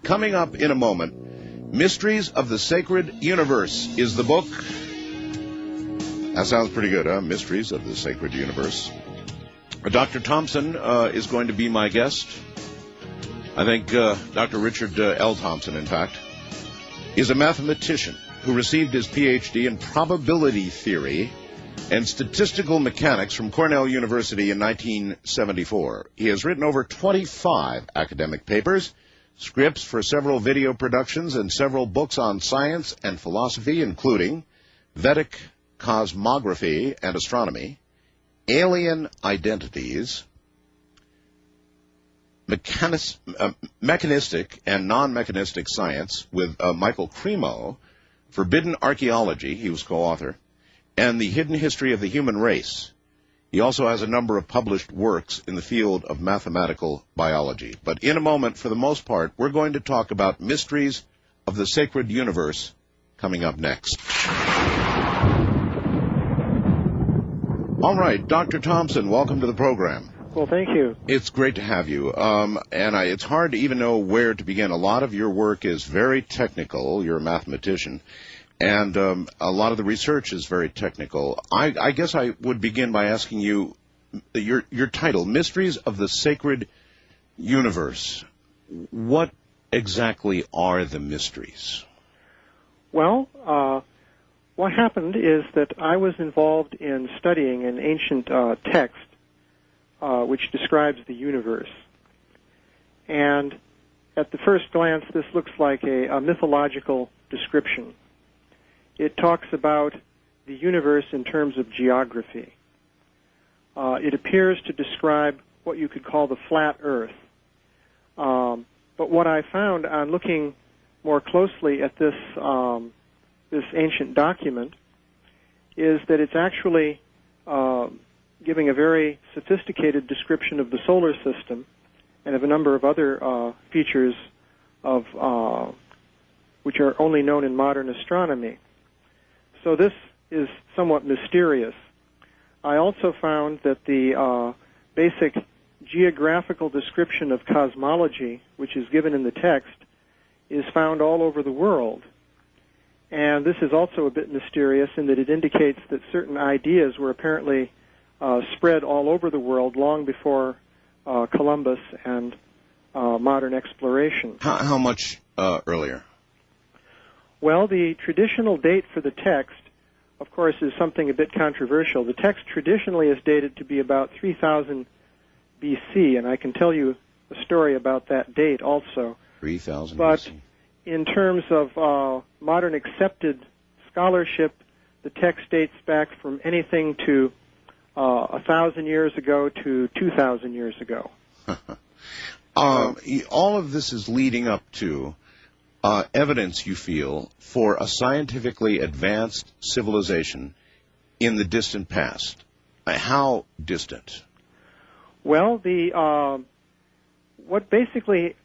Coming up in a moment, Mysteries of the Sacred Universe is the book. That sounds pretty good, huh? Mysteries of the Sacred Universe. Dr. Thompson is going to be my guest. I think Dr. Richard L. Thompson, in fact, is a mathematician who received his Ph.D. in probability theory and statistical mechanics from Cornell University in 1974. He has written over 25 academic papers, scripts for several video productions, and several books on science and philosophy, including Vedic Cosmography and Astronomy, Alien Identities, Mechanistic and Non-Mechanistic Science with Michael Cremo, Forbidden Archaeology, he was co-author, and The Hidden History of the Human Race. He also has a number of published works in the field of mathematical biology. But in a moment, for the most part, we're going to talk about Mysteries of the Sacred Universe coming up next. All right, Dr. Thompson, welcome to the program. Well, thank you. It's great to have you. It's hard to even know where to begin. A lot of your work is very technical. You're a mathematician. And a lot of the research is very technical. I guess I would begin by asking you your title, Mysteries of the Sacred Universe. What exactly are the mysteries? Well, what happened is that I was involved in studying an ancient text which describes the universe. And at the first glance, this looks like a mythological description. It talks about the universe in terms of geography. It appears to describe what you could call the flat Earth. But what I found on looking more closely at this ancient document is that it's actually giving a very sophisticated description of the solar system and of a number of other features of which are only known in modern astronomy. So this is somewhat mysterious. I also found that the basic geographical description of cosmology, which is given in the text, is found all over the world. And this is also a bit mysterious in that it indicates that certain ideas were apparently spread all over the world long before Columbus and modern exploration. How much earlier? Well, the traditional date for the text, of course, is something a bit controversial. The text traditionally is dated to be about 3000 BC, and I can tell you a story about that date also. 3000 But BC. in terms of modern accepted scholarship, the text dates back from anything to 1,000 years ago to 2,000 years ago. All of this is leading up to evidence, you feel, for a scientifically advanced civilization in the distant past. How distant? Well, what basically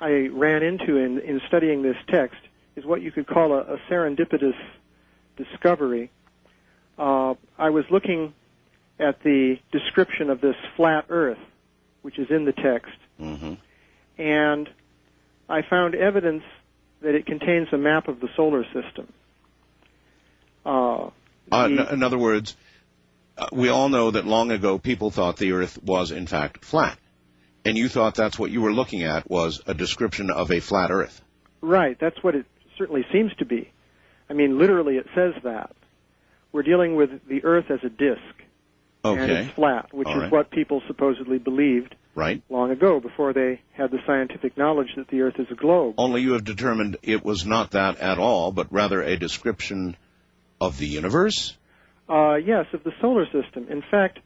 I ran into in studying this text is what you could call a serendipitous discovery. I was looking at the description of this flat Earth, which is in the text, and I found evidence that it contains a map of the solar system. In other words, we all know that long ago people thought the Earth was, in fact, flat. And you thought that's what you were looking at was a description of a flat Earth. Right, that's what it certainly seems to be. I mean, literally it says that. We're dealing with the Earth as a disk. Okay. And it's flat, which is what people supposedly believed long ago, before they had the scientific knowledge that the Earth is a globe. Only you have determined it was not that at all, but rather a description of the universe? Yes, of the solar system. In fact,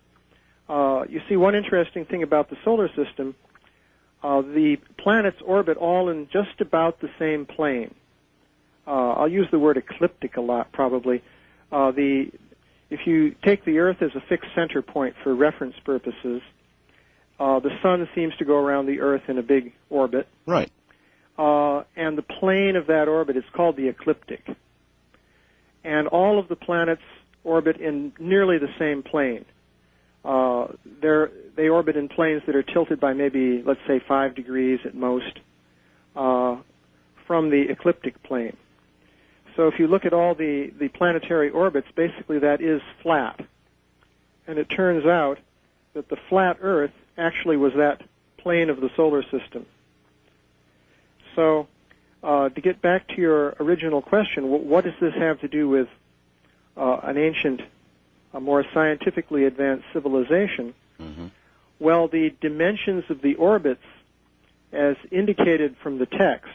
you see, one interesting thing about the solar system, the planets orbit all in just about the same plane. I'll use the word ecliptic a lot, probably. If you take the Earth as a fixed center point for reference purposes, the Sun seems to go around the Earth in a big orbit. Right. And the plane of that orbit is called the ecliptic. And all of the planets orbit in nearly the same plane. They orbit in planes that are tilted by maybe, let's say, 5 degrees at most. from the ecliptic plane. So if you look at all the planetary orbits, basically that is flat. And it turns out that the flat Earth actually was that plane of the solar system. So to get back to your original question, what does this have to do with an ancient, a more scientifically advanced civilization? Mm-hmm. Well, the dimensions of the orbits, as indicated from the text,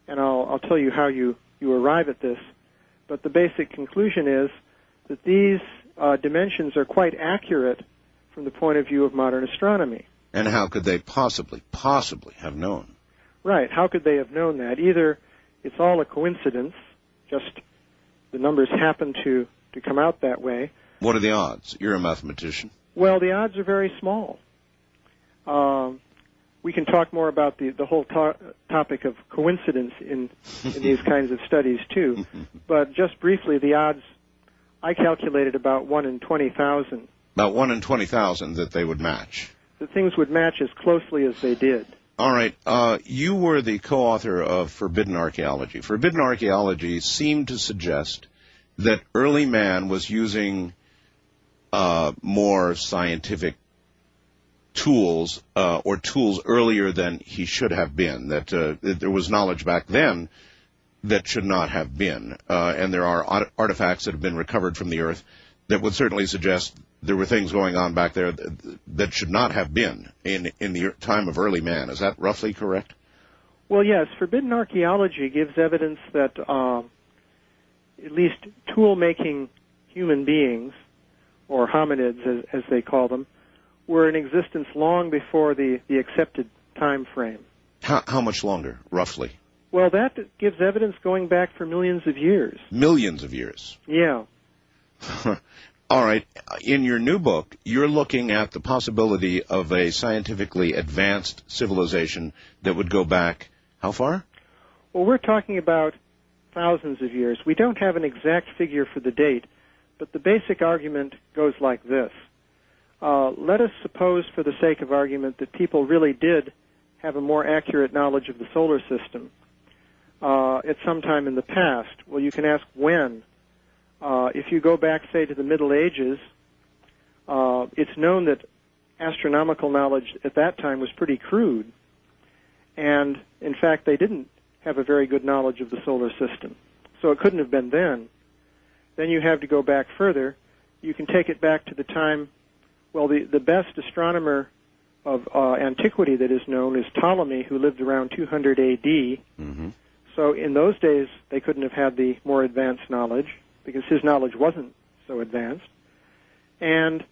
and I'll tell you how you arrive at this, but the basic conclusion is that these dimensions are quite accurate from the point of view of modern astronomy. And how could they possibly have known? Right. How could they have known that? Either it's all a coincidence, just the numbers happen to come out that way. What are the odds? You're a mathematician. Well, the odds are very small. We can talk more about the whole topic of coincidence in these kinds of studies, too. But just briefly, the odds, I calculated about 1 in 20,000. About 1 in 20,000 that they would match. That things would match as closely as they did. All right. You were the co-author of Forbidden Archaeology. Forbidden Archaeology seemed to suggest that early man was using more scientific tools or tools earlier than he should have been, that there was knowledge back then that should not have been. And there are artifacts that have been recovered from the Earth that would certainly suggest there were things going on back there that should not have been in the time of early man. Is that roughly correct? Well, yes. Forbidden Archaeology gives evidence that at least tool-making human beings, or hominids as they call them, were in existence long before the accepted time frame. How much longer, roughly? Well, that gives evidence going back for millions of years. Millions of years? Yeah. All right. In your new book, you're looking at the possibility of a scientifically advanced civilization that would go back how far? Well, we're talking about thousands of years. We don't have an exact figure for the date, but the basic argument goes like this. Let us suppose, for the sake of argument, that people really did have a more accurate knowledge of the solar system at some time in the past. Well, you can ask when. If you go back, say, to the Middle Ages, it's known that astronomical knowledge at that time was pretty crude. And, in fact, they didn't have a very good knowledge of the solar system. So it couldn't have been then. Then you have to go back further. You can take it back to the time, well, the best astronomer of antiquity that is known is Ptolemy, who lived around 200 A.D. Mm-hmm. So in those days, they couldn't have had the more advanced knowledge, because his knowledge wasn't so advanced. And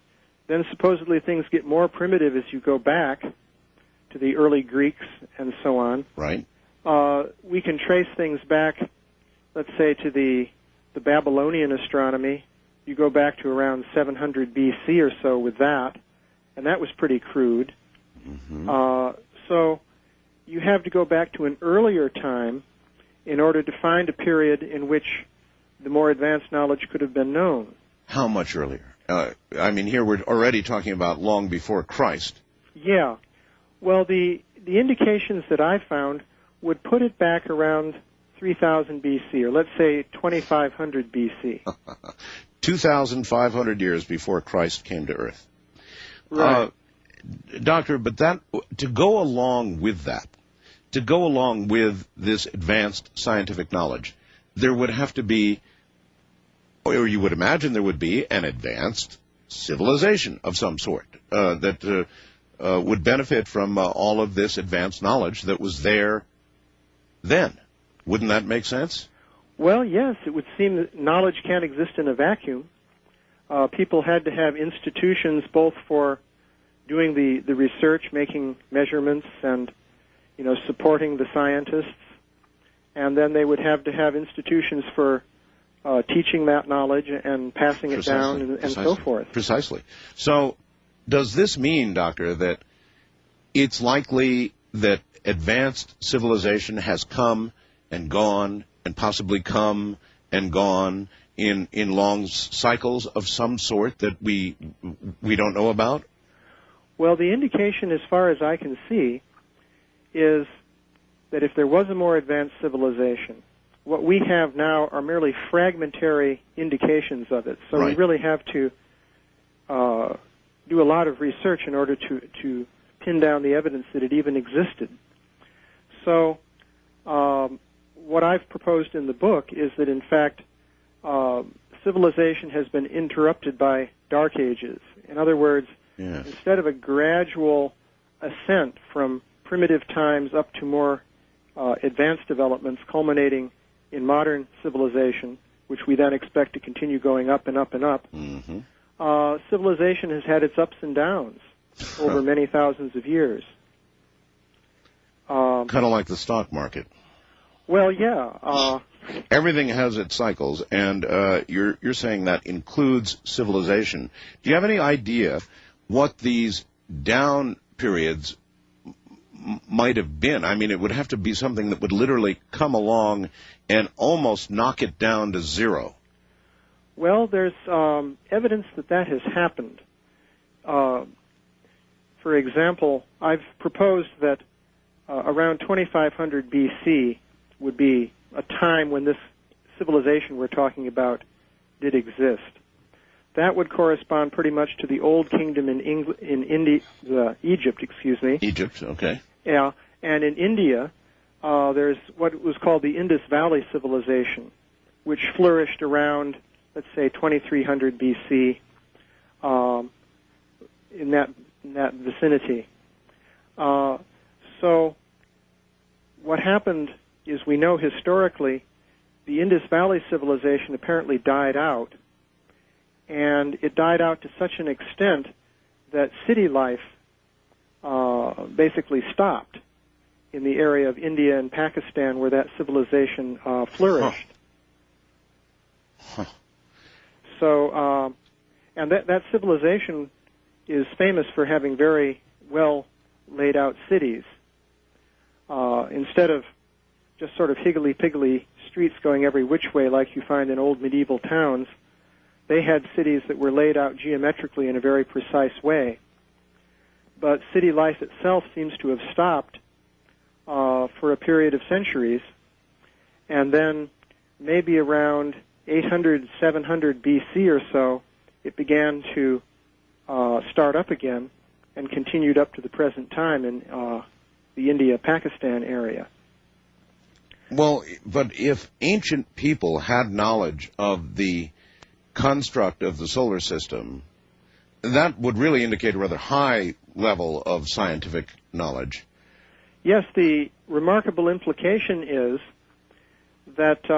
then supposedly things get more primitive as you go back to the early Greeks and so on. Right. We can trace things back, let's say, to the Babylonian astronomy. You go back to around 700 B.C. or so with that, and that was pretty crude. Mm-hmm. So you have to go back to an earlier time in order to find a period in which the more advanced knowledge could have been known. How much earlier? I mean, here we're already talking about long before Christ. Yeah. Well, the indications that I found would put it back around 3000 B.C., or let's say 2500 B.C. 2,500 years before Christ came to Earth. Right. Doctor, but to go along with that, to go along with this advanced scientific knowledge, there would have to be, or you would imagine there would be, an advanced civilization of some sort that would benefit from all of this advanced knowledge that was there then. Wouldn't that make sense? Well, yes, it would seem that knowledge can't exist in a vacuum. People had to have institutions both for doing the research, making measurements, and supporting the scientists. And then they would have to have institutions for teaching that knowledge and passing it down and so forth. Precisely. So does this mean, Doctor, that it's likely that advanced civilization has come and gone and possibly come and gone in long cycles of some sort that we don't know about? Well, the indication, as far as I can see, is that if there was a more advanced civilization, what we have now are merely fragmentary indications of it. So we really have to do a lot of research in order to pin down the evidence that it even existed. So what I've proposed in the book is that, in fact, civilization has been interrupted by dark ages. In other words, instead of a gradual ascent from primitive times up to more advanced developments culminating in modern civilization, which we then expect to continue going up and up and up, civilization has had its ups and downs over many thousands of years. Kind of like the stock market. Well, yeah. Everything has its cycles, and you're saying that includes civilization. Do you have any idea what these down periods might have been? I mean, it would have to be something that would literally come along and almost knock it down to zero. Well, there's evidence that has happened. For example, I've proposed that around 2500 BC would be a time when this civilization we're talking about did exist. That would correspond pretty much to the Old Kingdom in Egypt. Egypt, okay. Yeah, and in India, there's what was called the Indus Valley Civilization, which flourished around, let's say, 2300 BC, in that vicinity. So what happened is, we know historically the Indus Valley Civilization apparently died out, and it died out to such an extent that city life basically stopped in the area of India and Pakistan where that civilization flourished. So, and that civilization is famous for having very well laid out cities. Instead of just sort of higgly-piggly streets going every which way like you find in old medieval towns, they had cities that were laid out geometrically in a very precise way. But city life itself seems to have stopped for a period of centuries, and then maybe around 800, 700 BC or so, it began to start up again and continued up to the present time in the India-Pakistan area. Well, but if ancient people had knowledge of the construct of the solar system, that would really indicate a rather high level of scientific knowledge. Yes, the remarkable implication is that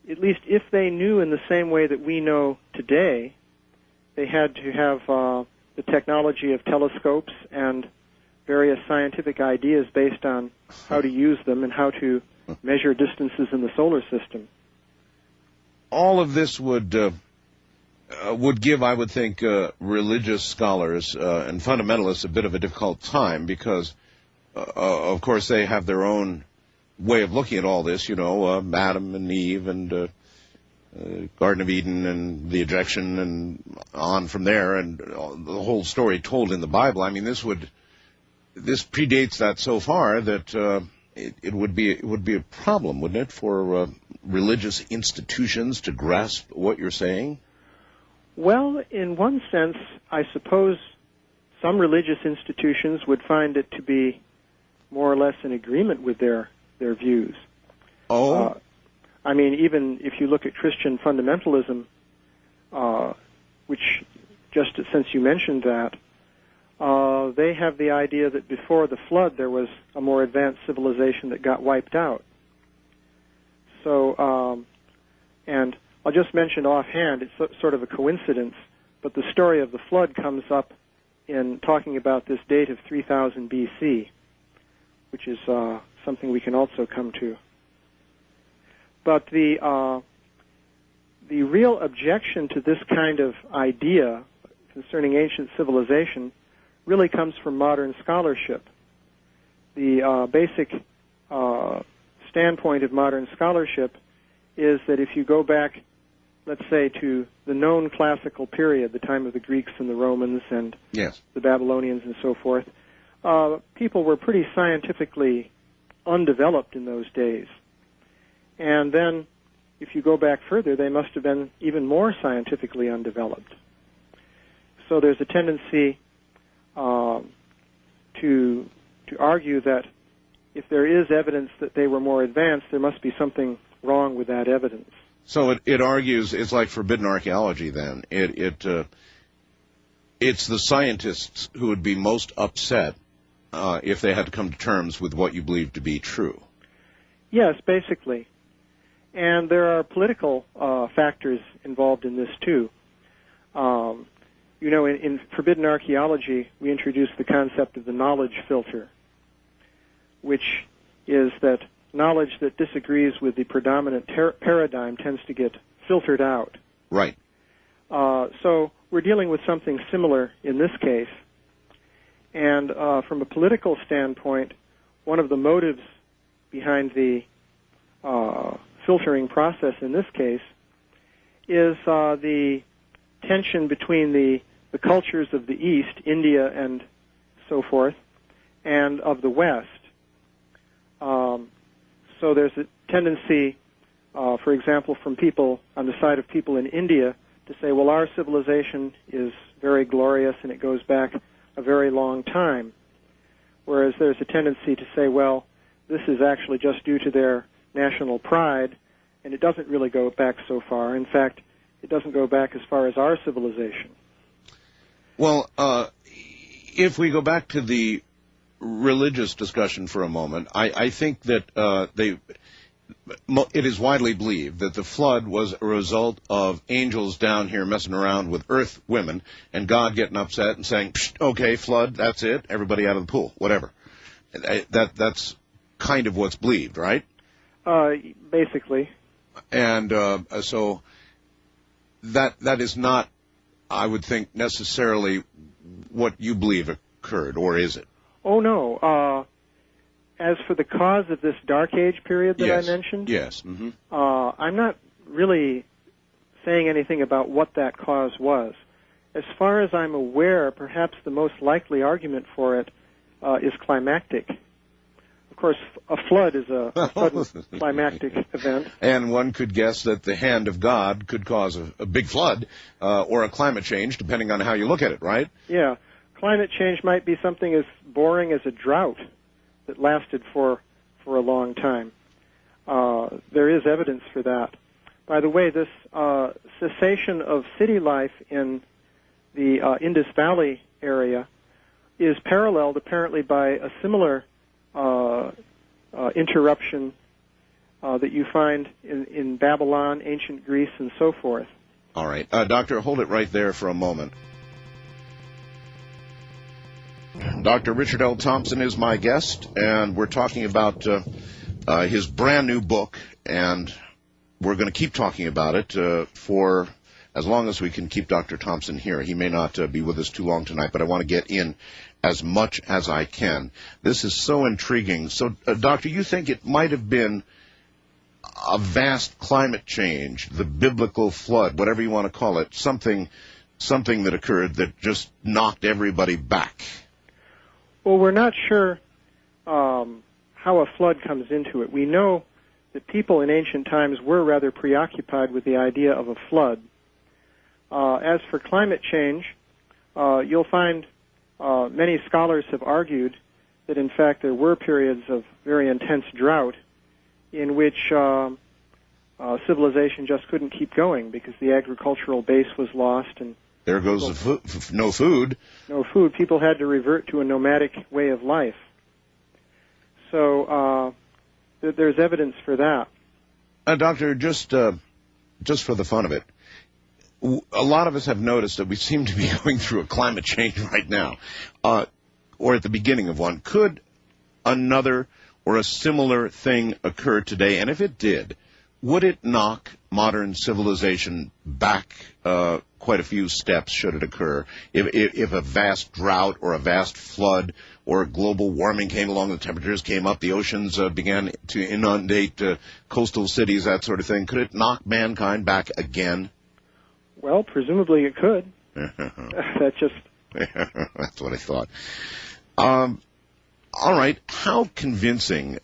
at least if they knew in the same way that we know today, they had to have the technology of telescopes and various scientific ideas based on how to use them and how to measure distances in the solar system. All of this would give, I would think, religious scholars and fundamentalists a bit of a difficult time because, of course, they have their own way of looking at all this, Adam and Eve and Garden of Eden and the ejection and on from there, and the whole story told in the Bible. I mean, this predates that so far that it would be a problem, wouldn't it, for religious institutions to grasp what you're saying? Well, in one sense, I suppose some religious institutions would find it to be more or less in agreement with their views. Oh? I mean, even if you look at Christian fundamentalism, which, just since you mentioned that, they have the idea that before the flood there was a more advanced civilization that got wiped out. So, and I'll just mention offhand, it's sort of a coincidence, but the story of the flood comes up in talking about this date of 3000 BC, which is something we can also come to. But the real objection to this kind of idea concerning ancient civilization really comes from modern scholarship. The basic standpoint of modern scholarship is that if you go back, let's say, to the known classical period, the time of the Greeks and the Romans and the Babylonians and so forth, people were pretty scientifically undeveloped in those days. And then, if you go back further, they must have been even more scientifically undeveloped. So there's a tendency to argue that if there is evidence that they were more advanced, there must be something wrong with that evidence. So it argues it's like forbidden archaeology. Then it's the scientists who would be most upset if they had to come to terms with what you believe to be true. Yes, basically. And there are political factors involved in this, too. In forbidden archaeology, we introduced the concept of the knowledge filter, which is that knowledge that disagrees with the predominant paradigm tends to get filtered out. Right. So we're dealing with something similar in this case. And from a political standpoint, one of the motives behind the filtering process in this case is the tension between the cultures of the East, India and so forth, and of the West. So there's a tendency, for example, from people on the side of people in India to say, well, our civilization is very glorious and it goes back a very long time, whereas there's a tendency to say, well, this is actually just due to their national pride, and it doesn't really go back so far. In fact, it doesn't go back as far as our civilization. Well, if we go back to the religious discussion for a moment, I think that it is widely believed that the flood was a result of angels down here messing around with earth women and God getting upset and saying, okay, flood, that's it, everybody out of the pool, whatever. That's kind of what's believed, right? Basically. And so that is not, I would think, necessarily what you believe occurred, or is it? Oh, no. As for the cause of this Dark Age period that I mentioned, yes. Mm-hmm. I'm not really saying anything about what that cause was. As far as I'm aware, perhaps the most likely argument for it is climactic. Of course, a flood is a sudden climactic event. And one could guess that the hand of God could cause a big flood or a climate change, depending on how you look at it, right? Yeah. Climate change might be something as boring as a drought that lasted for a long time. There is evidence for that. By the way, this cessation of city life in the Indus Valley area is paralleled apparently by a similar interruption that you find in Babylon, ancient Greece, and so forth. All right. Doctor, hold it right there for a moment. Dr. Richard L. Thompson is my guest, and we're talking about his brand new book, and we're going to keep talking about it for as long as we can keep Dr. Thompson here. He may not be with us too long tonight, but I want to get in as much as I can. This is so intriguing. So, Doctor, you think it might have been a vast climate change, the biblical flood, whatever you want to call it, something that occurred that just knocked everybody back? Well, we're not sure how a flood comes into it. We know that people in ancient times were rather preoccupied with the idea of a flood. As for climate change, you'll find many scholars have argued that, in fact, there were periods of very intense drought in which civilization just couldn't keep going because the agricultural base was lost. And there goes no food. No food. People had to revert to a nomadic way of life. So there's evidence for that. Doctor, just for the fun of it, a lot of us have noticed that we seem to be going through a climate change right now, or at the beginning of one. Could another or a similar thing occur today? And if it did, would it knock modern civilization back quite a few steps, should it occur? If a vast drought or a vast flood or global warming came along, the temperatures came up, the oceans began to inundate coastal cities, that sort of thing, could it knock mankind back again? Well, presumably it could. That's just... That's what I thought. All right. How convincing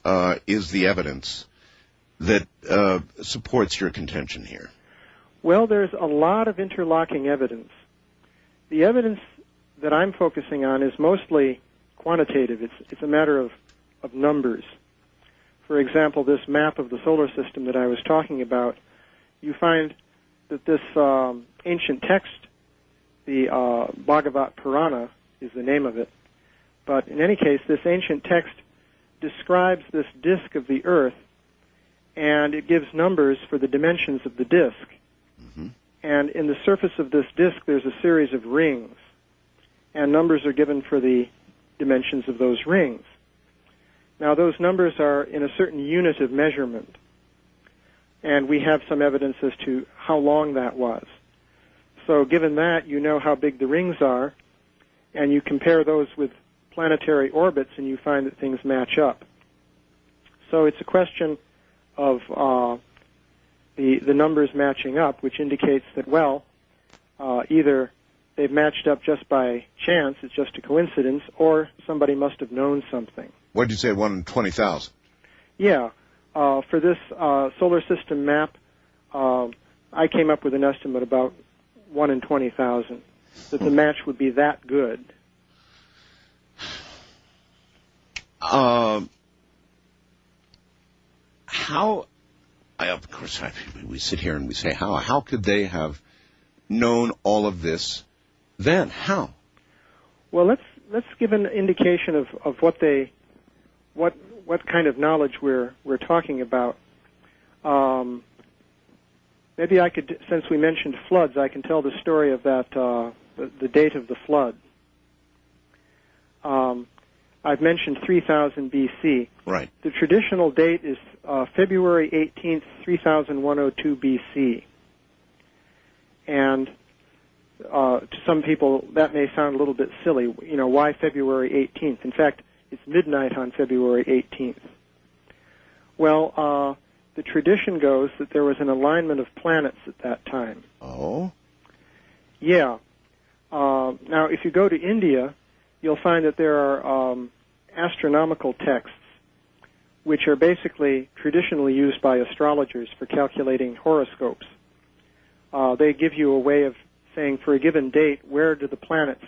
is the evidence that supports your contention here? Well, there's a lot of interlocking evidence. The evidence that I'm focusing on is mostly quantitative. It's a matter of numbers. For example, this map of the solar system that I was talking about, you find that this ancient text, the Bhagavat Purana is the name of it, but in any case, this ancient text describes this disk of the Earth, and it gives numbers for the dimensions of the disk. Mm-hmm. And in the surface of this disk, there's a series of rings, and numbers are given for the dimensions of those rings. Now, those numbers are in a certain unit of measurement, and we have some evidence as to how long that was. So given that, you know how big the rings are, and you compare those with planetary orbits, and you find that things match up. So it's a question of the numbers matching up, which indicates that, well, either they've matched up just by chance, it's just a coincidence, or somebody must have known something. What did you say, 1 in 20,000? Yeah. For this solar system map, I came up with an estimate about 1 in 20,000, that the match would be that good. How, of course, we sit here and we say, how could they have known all of this then? How? Well, let's give an indication of what kind of knowledge we're talking about. Maybe I could, since we mentioned floods, I can tell the story of that, the date of the flood. I've mentioned 3000 BC. Right. The traditional date is February 18th, 3102 BC. And to some people, that may sound a little bit silly. You know, why February 18th? In fact, it's midnight on February 18th. Well, the tradition goes that there was an alignment of planets at that time. Oh? Yeah. Now, if you go to India, you'll find that there are astronomical texts, which are basically traditionally used by astrologers for calculating horoscopes. They give you a way of saying, for a given date, where do the planets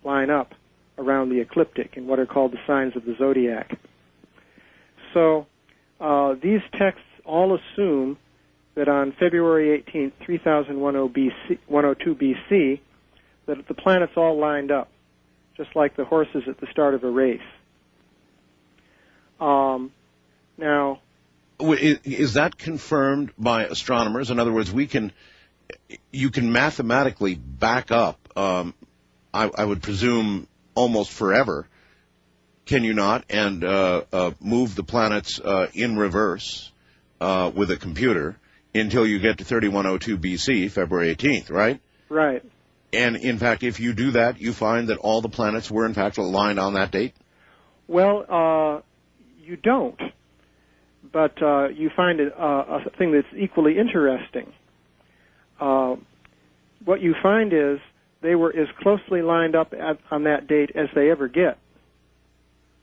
line up around the ecliptic and what are called the signs of the zodiac. So these texts all assume that on February 18th, 3102 BC, that the planets all lined up, just like the horses at the start of a race. Now, is that confirmed by astronomers? In other words, you can mathematically back up, I would presume, almost forever, can you not, and move the planets in reverse with a computer until you get to 3102 BC, February 18th, right? Right. And, in fact, if you do that, you find that all the planets were, in fact, aligned on that date? Well, you don't. But you find a thing that's equally interesting. What you find is they were as closely lined up on that date as they ever get.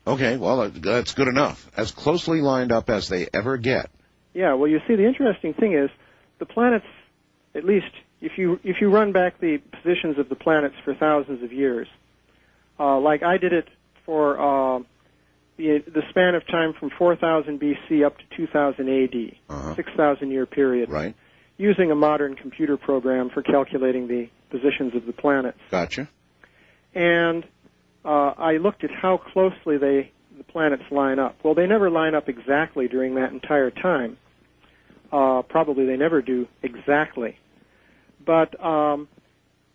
Okay, well, that's good enough. As closely lined up as they ever get. Yeah, well, you see, the interesting thing is the planets, at least if you run back the positions of the planets for thousands of years, like I did it for the span of time from 4000 BC up to 2000 AD, 6,000-year period, right, using a modern computer program for calculating the positions of the planets. Gotcha. And I looked at how closely the planets line up. Well, they never line up exactly during that entire time. Probably they never do exactly. But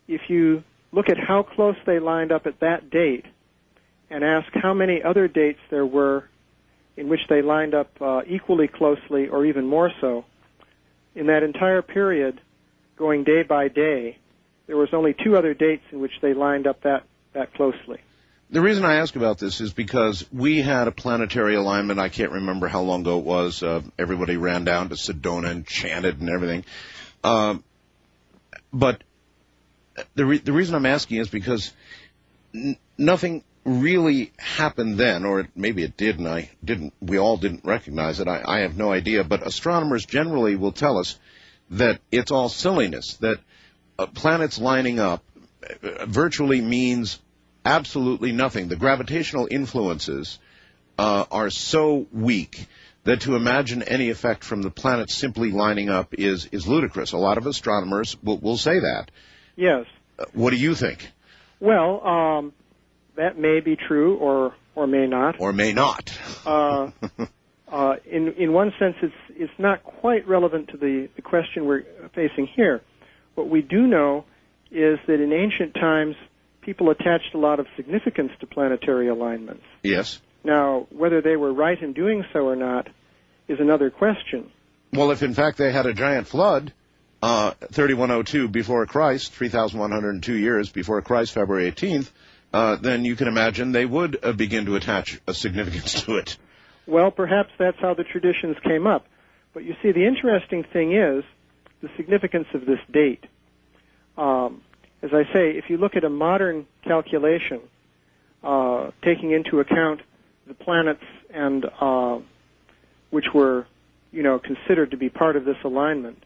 if you look at how close they lined up at that date and ask how many other dates there were in which they lined up equally closely or even more so, in that entire period, going day by day, there was only 2 other dates in which they lined up that closely. The reason I ask about this is because we had a planetary alignment. I can't remember how long ago it was. Everybody ran down to Sedona and chanted and everything. But the reason I'm asking is because nothing really happened then, or maybe it did, and we all didn't recognize it. I have no idea, but astronomers generally will tell us that it's all silliness, that planets lining up virtually means absolutely nothing. The gravitational influences are so weak that to imagine any effect from the planets simply lining up is ludicrous. A lot of astronomers will say that. Yes. What do you think? Well, that may be true or may not. Or may not. In one sense, it's not quite relevant to the question we're facing here. What we do know is that in ancient times, people attached a lot of significance to planetary alignments. Yes. Now, whether they were right in doing so or not is another question. Well, if in fact they had a giant flood, 3102 before Christ, 3,102 years before Christ, February 18th, then you can imagine they would begin to attach a significance to it. Well, perhaps that's how the traditions came up. But you see, the interesting thing is the significance of this date. As I say, if you look at a modern calculation, taking into account the planets and which were, considered to be part of this alignment,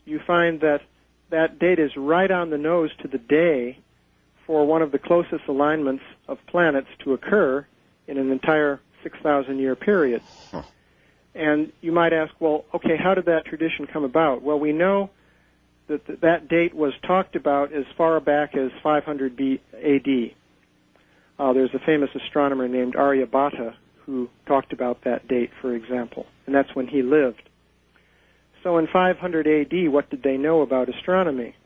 you find that that date is right on the nose to the day for one of the closest alignments of planets to occur in an entire 6,000-year period. Huh. And you might ask, well, okay, how did that tradition come about? Well, we know that that date was talked about as far back as 500 AD. There's a famous astronomer named Aryabhata who talked about that date, for example, and that's when he lived. So in 500 AD, what did they know about astronomy?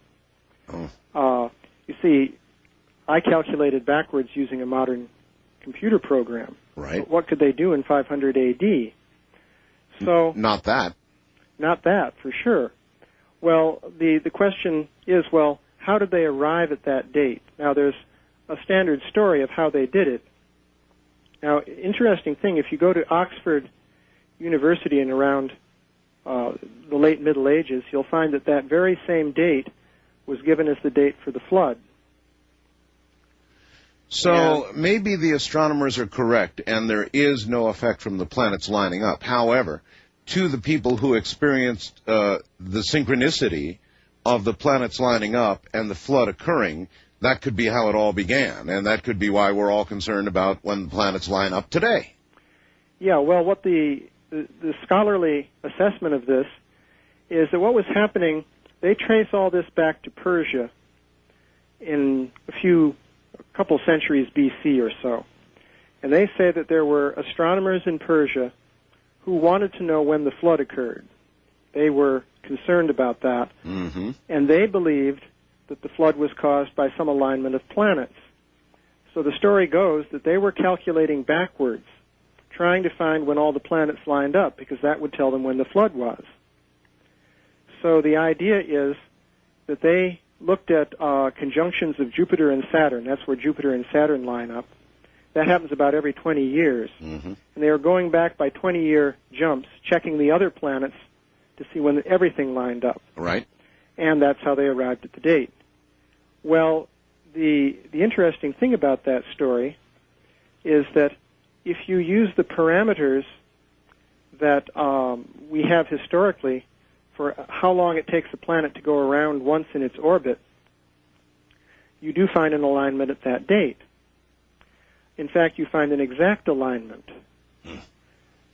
You see, I calculated backwards using a modern computer program. Right. But what could they do in 500 AD? So not that. Not that, for sure. Well, the question is, well, how did they arrive at that date? Now, there's a standard story of how they did it. Now, interesting thing, if you go to Oxford University in around the late Middle Ages, you'll find that that very same date was given as the date for the flood. So maybe the astronomers are correct, and there is no effect from the planets lining up. However, to the people who experienced the synchronicity of the planets lining up and the flood occurring, that could be how it all began, and that could be why we're all concerned about when the planets line up today. Yeah, well, what the scholarly assessment of this is that what was happening, they trace all this back to Persia in a couple centuries BC or so. And they say that there were astronomers in Persia who wanted to know when the flood occurred. They were concerned about that. Mm-hmm. And they believed that the flood was caused by some alignment of planets. So the story goes that they were calculating backwards, trying to find when all the planets lined up, because that would tell them when the flood was. So the idea is that they looked at conjunctions of Jupiter and Saturn. That's where Jupiter and Saturn line up. That happens about every 20 years. Mm-hmm. And they were going back by 20-year jumps, checking the other planets to see when everything lined up. Right. And that's how they arrived at the date. Well, the interesting thing about that story is that if you use the parameters that we have historically for how long it takes a planet to go around once in its orbit, you do find an alignment at that date. In fact, you find an exact alignment.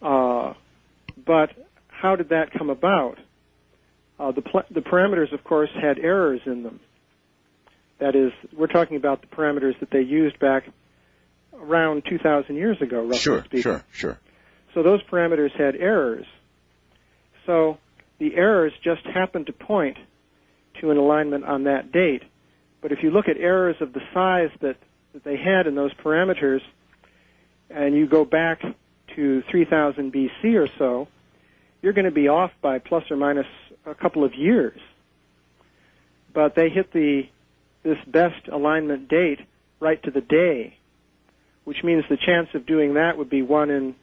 But how did that come about? The parameters, of course, had errors in them. That is, we're talking about the parameters that they used back around 2,000 years ago, roughly speaking. Sure. So those parameters had errors. So the errors just happened to point to an alignment on that date. But if you look at errors of the size that they had in those parameters, and you go back to 3000 BC or so, you're going to be off by plus or minus a couple of years. But they hit this best alignment date right to the day, which means the chance of doing that would be 1 in,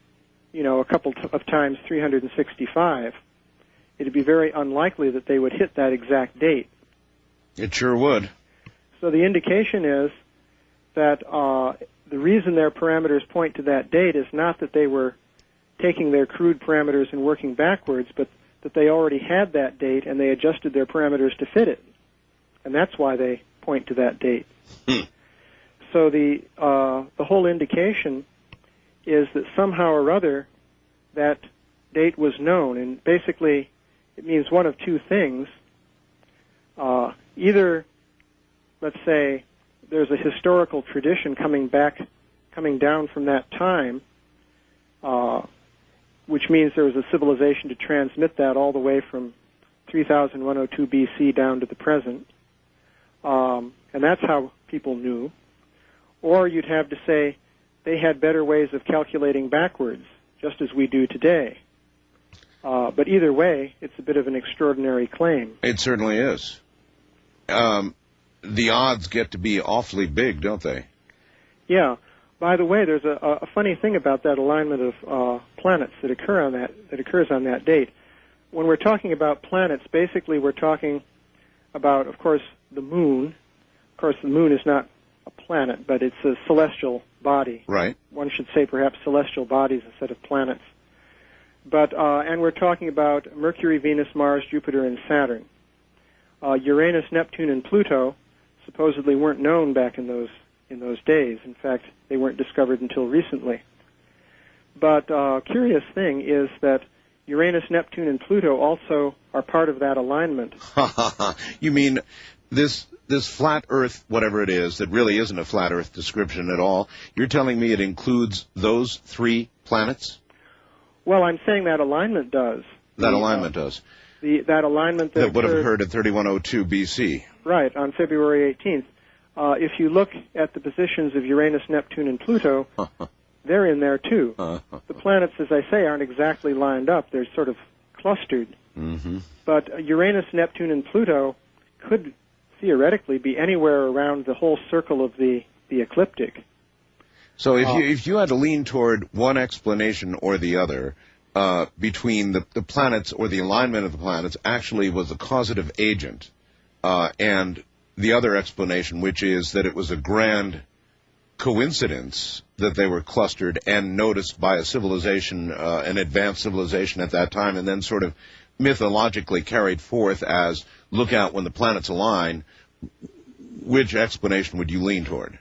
a couple of times 365. It'd be very unlikely that they would hit that exact date. It sure would. So the indication is that the reason their parameters point to that date is not that they were taking their crude parameters and working backwards, but that they already had that date and they adjusted their parameters to fit it. And that's why they point to that date. So the whole indication is that somehow or other that date was known, and basically it means one of two things. Either, let's say, there's a historical tradition coming down from that time, which means there was a civilization to transmit that all the way from 3102 BC down to the present, and that's how people knew. Or you'd have to say they had better ways of calculating backwards, just as we do today. But either way, it's a bit of an extraordinary claim. It certainly is. The odds get to be awfully big, don't they? Yeah. By the way, there's a funny thing about that alignment of planets that occurs on that date. When we're talking about planets, basically we're talking about, of course, the moon. Of course, the moon is not a planet, but it's a celestial body. Right. One should say perhaps celestial bodies instead of planets. But and we're talking about Mercury, Venus, Mars, Jupiter, and Saturn. Uranus, Neptune, and Pluto supposedly weren't known back in those days. In fact, they weren't discovered until recently. But curious thing is that Uranus, Neptune, and Pluto also are part of that alignment. You mean this flat Earth, whatever it is, that really isn't a flat Earth description at all, you're telling me it includes those three planets? Well, I'm saying that alignment does. That alignment does. That alignment that would have occurred at 3102 BC. Right, on February 18th. If you look at the positions of Uranus, Neptune, and Pluto, they're in there too. The planets, as I say, aren't exactly lined up. They're sort of clustered. Mm-hmm. But Uranus, Neptune, and Pluto could theoretically be anywhere around the whole circle of the ecliptic. So if you had to lean toward one explanation or the other, between the planets or the alignment of the planets actually was a causative agent, and the other explanation, which is that it was a grand coincidence that they were clustered and noticed by a civilization, an advanced civilization at that time, and then sort of mythologically carried forth as, look out when the planets align, which explanation would you lean toward?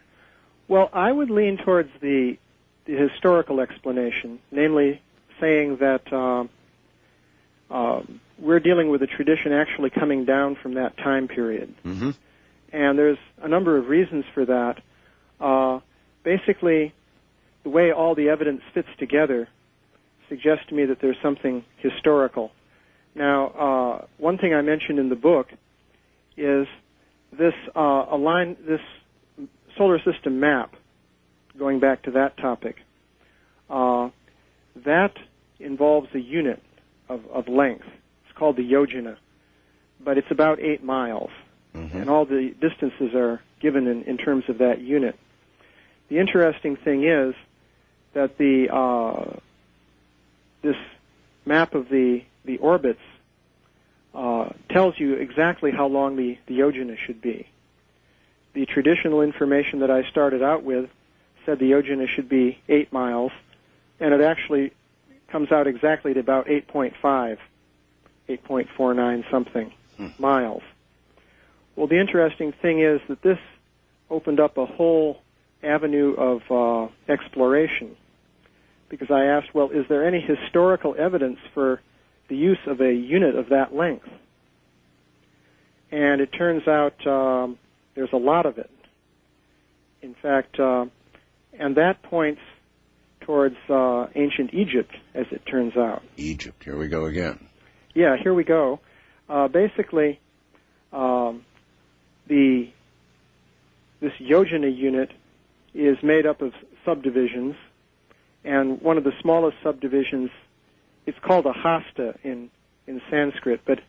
Well, I would lean towards the historical explanation, namely saying that we're dealing with a tradition actually coming down from that time period. Mm-hmm. And there's a number of reasons for that. Basically, the way all the evidence fits together suggests to me that there's something historical. Now, one thing I mentioned in the book is this this solar system map, going back to that topic, that involves a unit of length. It's called the yojana, but it's about 8 miles, and all the distances are given in terms of that unit. The interesting thing is that this map of the orbits tells you exactly how long the yojana should be. The traditional information that I started out with said the yojana should be 8 miles, and it actually comes out exactly to about 8.5, 8.49 something miles. Well, the interesting thing is that this opened up a whole avenue of exploration, because I asked, well, is there any historical evidence for the use of a unit of that length? And it turns out there's a lot of it. In fact, and that points towards ancient Egypt, as it turns out. Egypt, here we go again. Yeah, here we go. Basically, this yojana unit is made up of subdivisions, and one of the smallest subdivisions, it's called a hasta in Sanskrit, but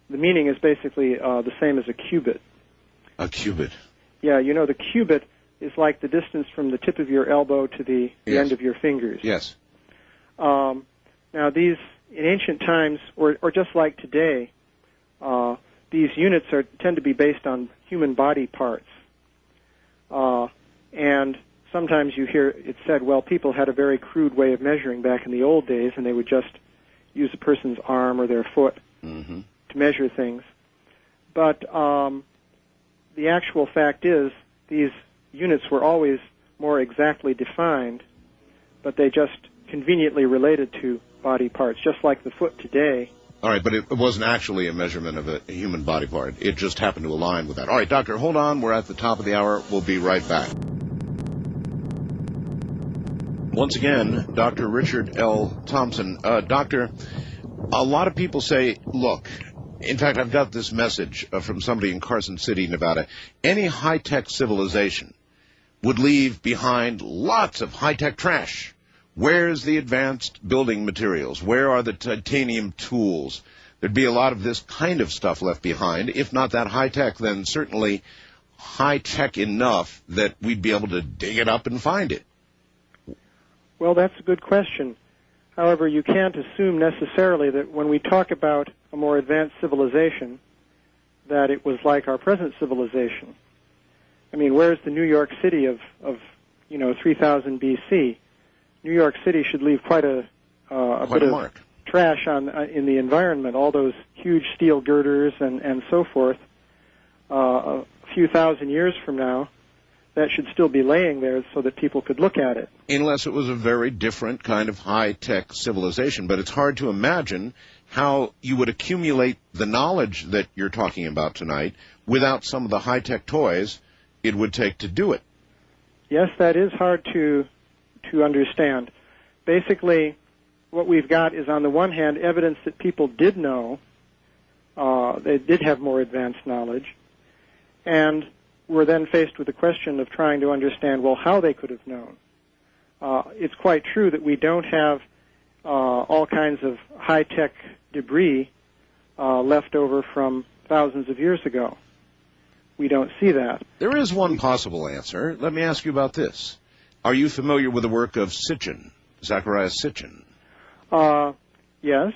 the meaning is basically the same as a cubit. A cubit. Yeah, you know, the cubit is like the distance from the tip of your elbow to the end of your fingers. Yes. Now, these, in ancient times, or just like today, these units tend to be based on human body parts. And sometimes you hear it said, well, people had a very crude way of measuring back in the old days, and they would just use a person's arm or their foot to measure things. But the actual fact is these units were always more exactly defined, but they just conveniently related to body parts, just like the foot today. All right, but it wasn't actually a measurement of a human body part. It just happened to align with that. All right, Doctor, hold on. We're at the top of the hour. We'll be right back. Once again, Dr. Richard L. Thompson. Doctor, a lot of people say, look, in fact, I've got this message from somebody in Carson City, Nevada. Any high-tech civilization would leave behind lots of high-tech trash. Where's the advanced building materials? Where are the titanium tools? There'd be a lot of this kind of stuff left behind. If not that high-tech, then certainly high-tech enough that we'd be able to dig it up and find it. Well, that's a good question. However, you can't assume necessarily that when we talk about a more advanced civilization, that it was like our present civilization. I mean, where's the New York City of 3000 BC? New York City should leave quite a bit of trash in the environment, all those huge steel girders and so forth. A few thousand years from now, that should still be laying there so that people could look at it. Unless it was a very different kind of high-tech civilization. But it's hard to imagine how you would accumulate the knowledge that you're talking about tonight without some of the high-tech toys it would take to do it. Yes, that is hard to understand. Basically, what we've got is, on the one hand, evidence that people did know, they did have more advanced knowledge, and we're then faced with the question of trying to understand, well, how they could have known. It's quite true that we don't have all kinds of high-tech debris left over from thousands of years ago. We don't see that. There is one possible answer. Let me ask you about this. Are you familiar with the work of Sitchin, Zacharias Sitchin? Yes.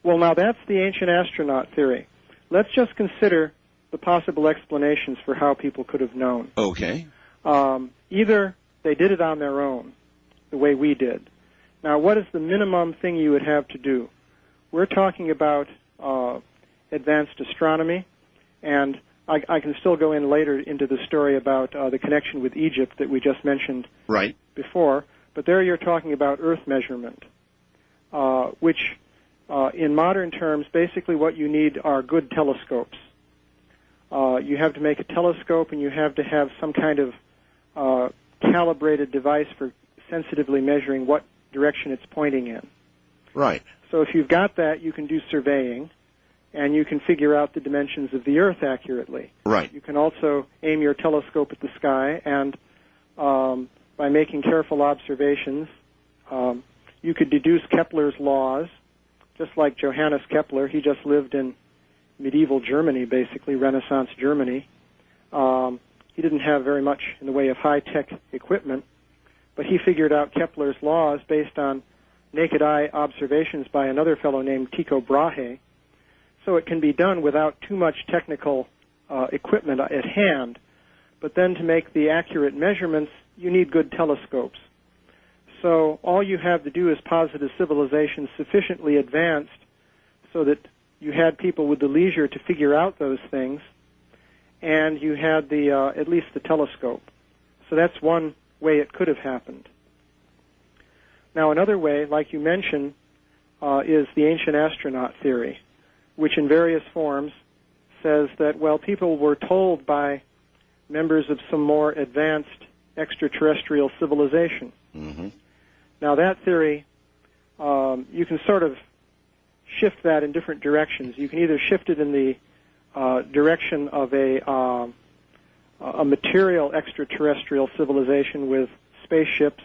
Well, now that's the ancient astronaut theory. Let's just consider the possible explanations for how people could have known. Okay. Either they did it on their own, the way we did. Now, what is the minimum thing you would have to do? We're talking about advanced astronomy, and I can still go in later into the story about the connection with Egypt that we just mentioned before, but there you're talking about Earth measurement, which in modern terms, basically what you need are good telescopes. You have to make a telescope, and you have to have some kind of calibrated device for sensitively measuring what direction it's pointing in. Right. So if you've got that, you can do surveying, and you can figure out the dimensions of the Earth accurately. Right. You can also aim your telescope at the sky, and by making careful observations, you could deduce Kepler's laws, just like Johannes Kepler. He just lived in medieval Germany, basically, Renaissance Germany. He didn't have very much in the way of high-tech equipment, but he figured out Kepler's laws based on naked-eye observations by another fellow named Tycho Brahe. So it can be done without too much technical equipment at hand. But then to make the accurate measurements, you need good telescopes. So all you have to do is posit a civilization sufficiently advanced so that you had people with the leisure to figure out those things, and you had the at least the telescope. So that's one way it could have happened. Now, another way, like you mentioned, is the ancient astronaut theory, which in various forms says that, well, people were told by members of some more advanced extraterrestrial civilization. Mm-hmm. Now, that theory, you can sort of shift that in different directions. You can either shift it in the direction of a material extraterrestrial civilization with spaceships,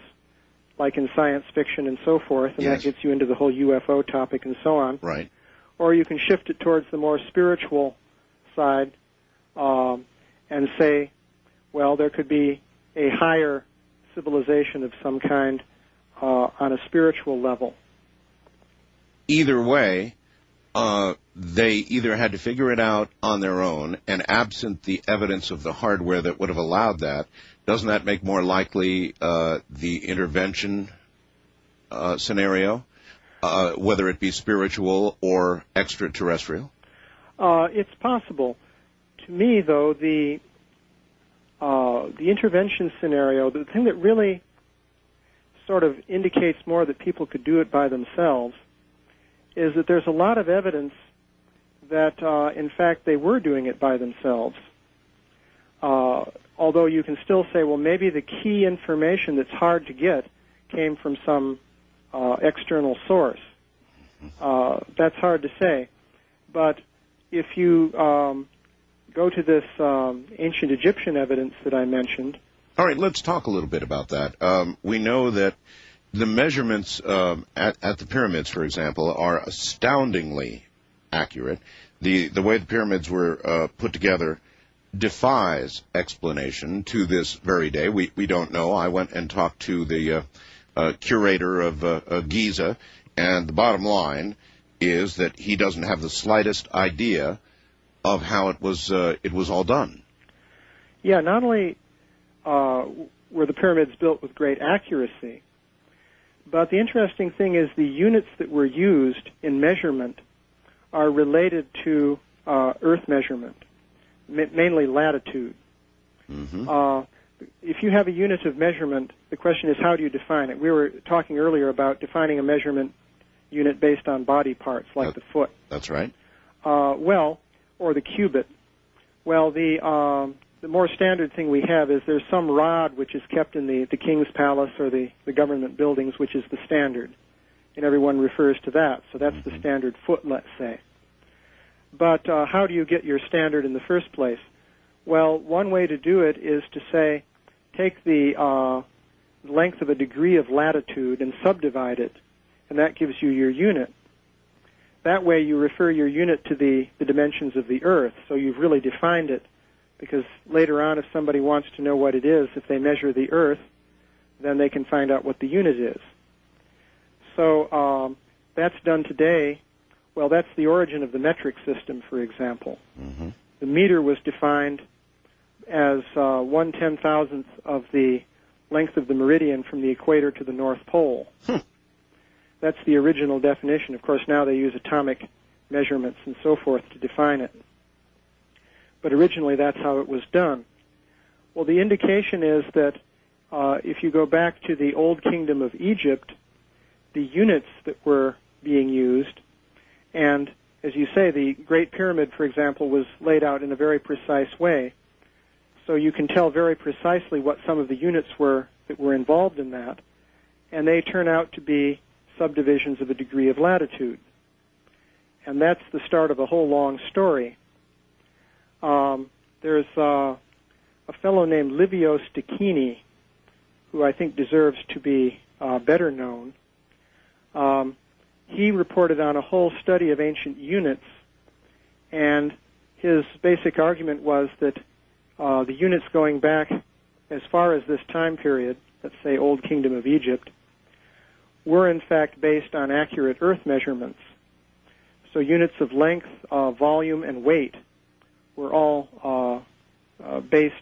like in science fiction and so forth, and yes. that gets you into the whole UFO topic and so on. Right. Or you can shift it towards the more spiritual side and say, well, there could be a higher civilization of some kind on a spiritual level. Either way, they either had to figure it out on their own, and absent the evidence of the hardware that would have allowed that, doesn't that make more likely the intervention scenario, whether it be spiritual or extraterrestrial? It's possible. To me, though, the intervention scenario, the thing that really sort of indicates more that people could do it by themselves, is that there's a lot of evidence that, in fact, they were doing it by themselves. Although you can still say, well, maybe the key information that's hard to get came from some external source. That's hard to say. But if you go to this ancient Egyptian evidence that I mentioned. All right, let's talk a little bit about that. We know that the measurements at the pyramids, for example, are astoundingly accurate. The way the pyramids were put together defies explanation to this very day. We don't know. I went and talked to the curator of Giza, and the bottom line is that he doesn't have the slightest idea of how it was all done. Yeah, not only were the pyramids built with great accuracy, but the interesting thing is the units that were used in measurement are related to Earth measurement, mainly latitude. Mm-hmm. If you have a unit of measurement, the question is, how do you define it? We were talking earlier about defining a measurement unit based on body parts, like the foot. That's right. Or the cubit. Well, the more standard thing we have is there's some rod which is kept in the king's palace or the government buildings, which is the standard. And everyone refers to that. So that's the standard foot, let's say. But how do you get your standard in the first place? Well, one way to do it is to say, take the length of a degree of latitude and subdivide it, and that gives you your unit. That way you refer your unit to the dimensions of the Earth, so you've really defined it, because later on if somebody wants to know what it is, if they measure the Earth, then they can find out what the unit is. So that's done today. Well, that's the origin of the metric system, for example. Mm-hmm. The meter was defined as 1/10,000th of the length of the meridian from the equator to the North Pole. That's the original definition. Of course, now they use atomic measurements and so forth to define it. But originally, that's how it was done. Well, the indication is that if you go back to the Old Kingdom of Egypt, the units that were being used, and as you say, the Great Pyramid, for example, was laid out in a very precise way. So you can tell very precisely what some of the units were that were involved in that, and they turn out to be subdivisions of a degree of latitude. And that's the start of a whole long story. There's a fellow named Livio Stachini, who I think deserves to be better known. He reported on a whole study of ancient units, and his basic argument was that the units going back as far as this time period, let's say Old Kingdom of Egypt, were in fact based on accurate Earth measurements. So units of length, volume, and weight were all based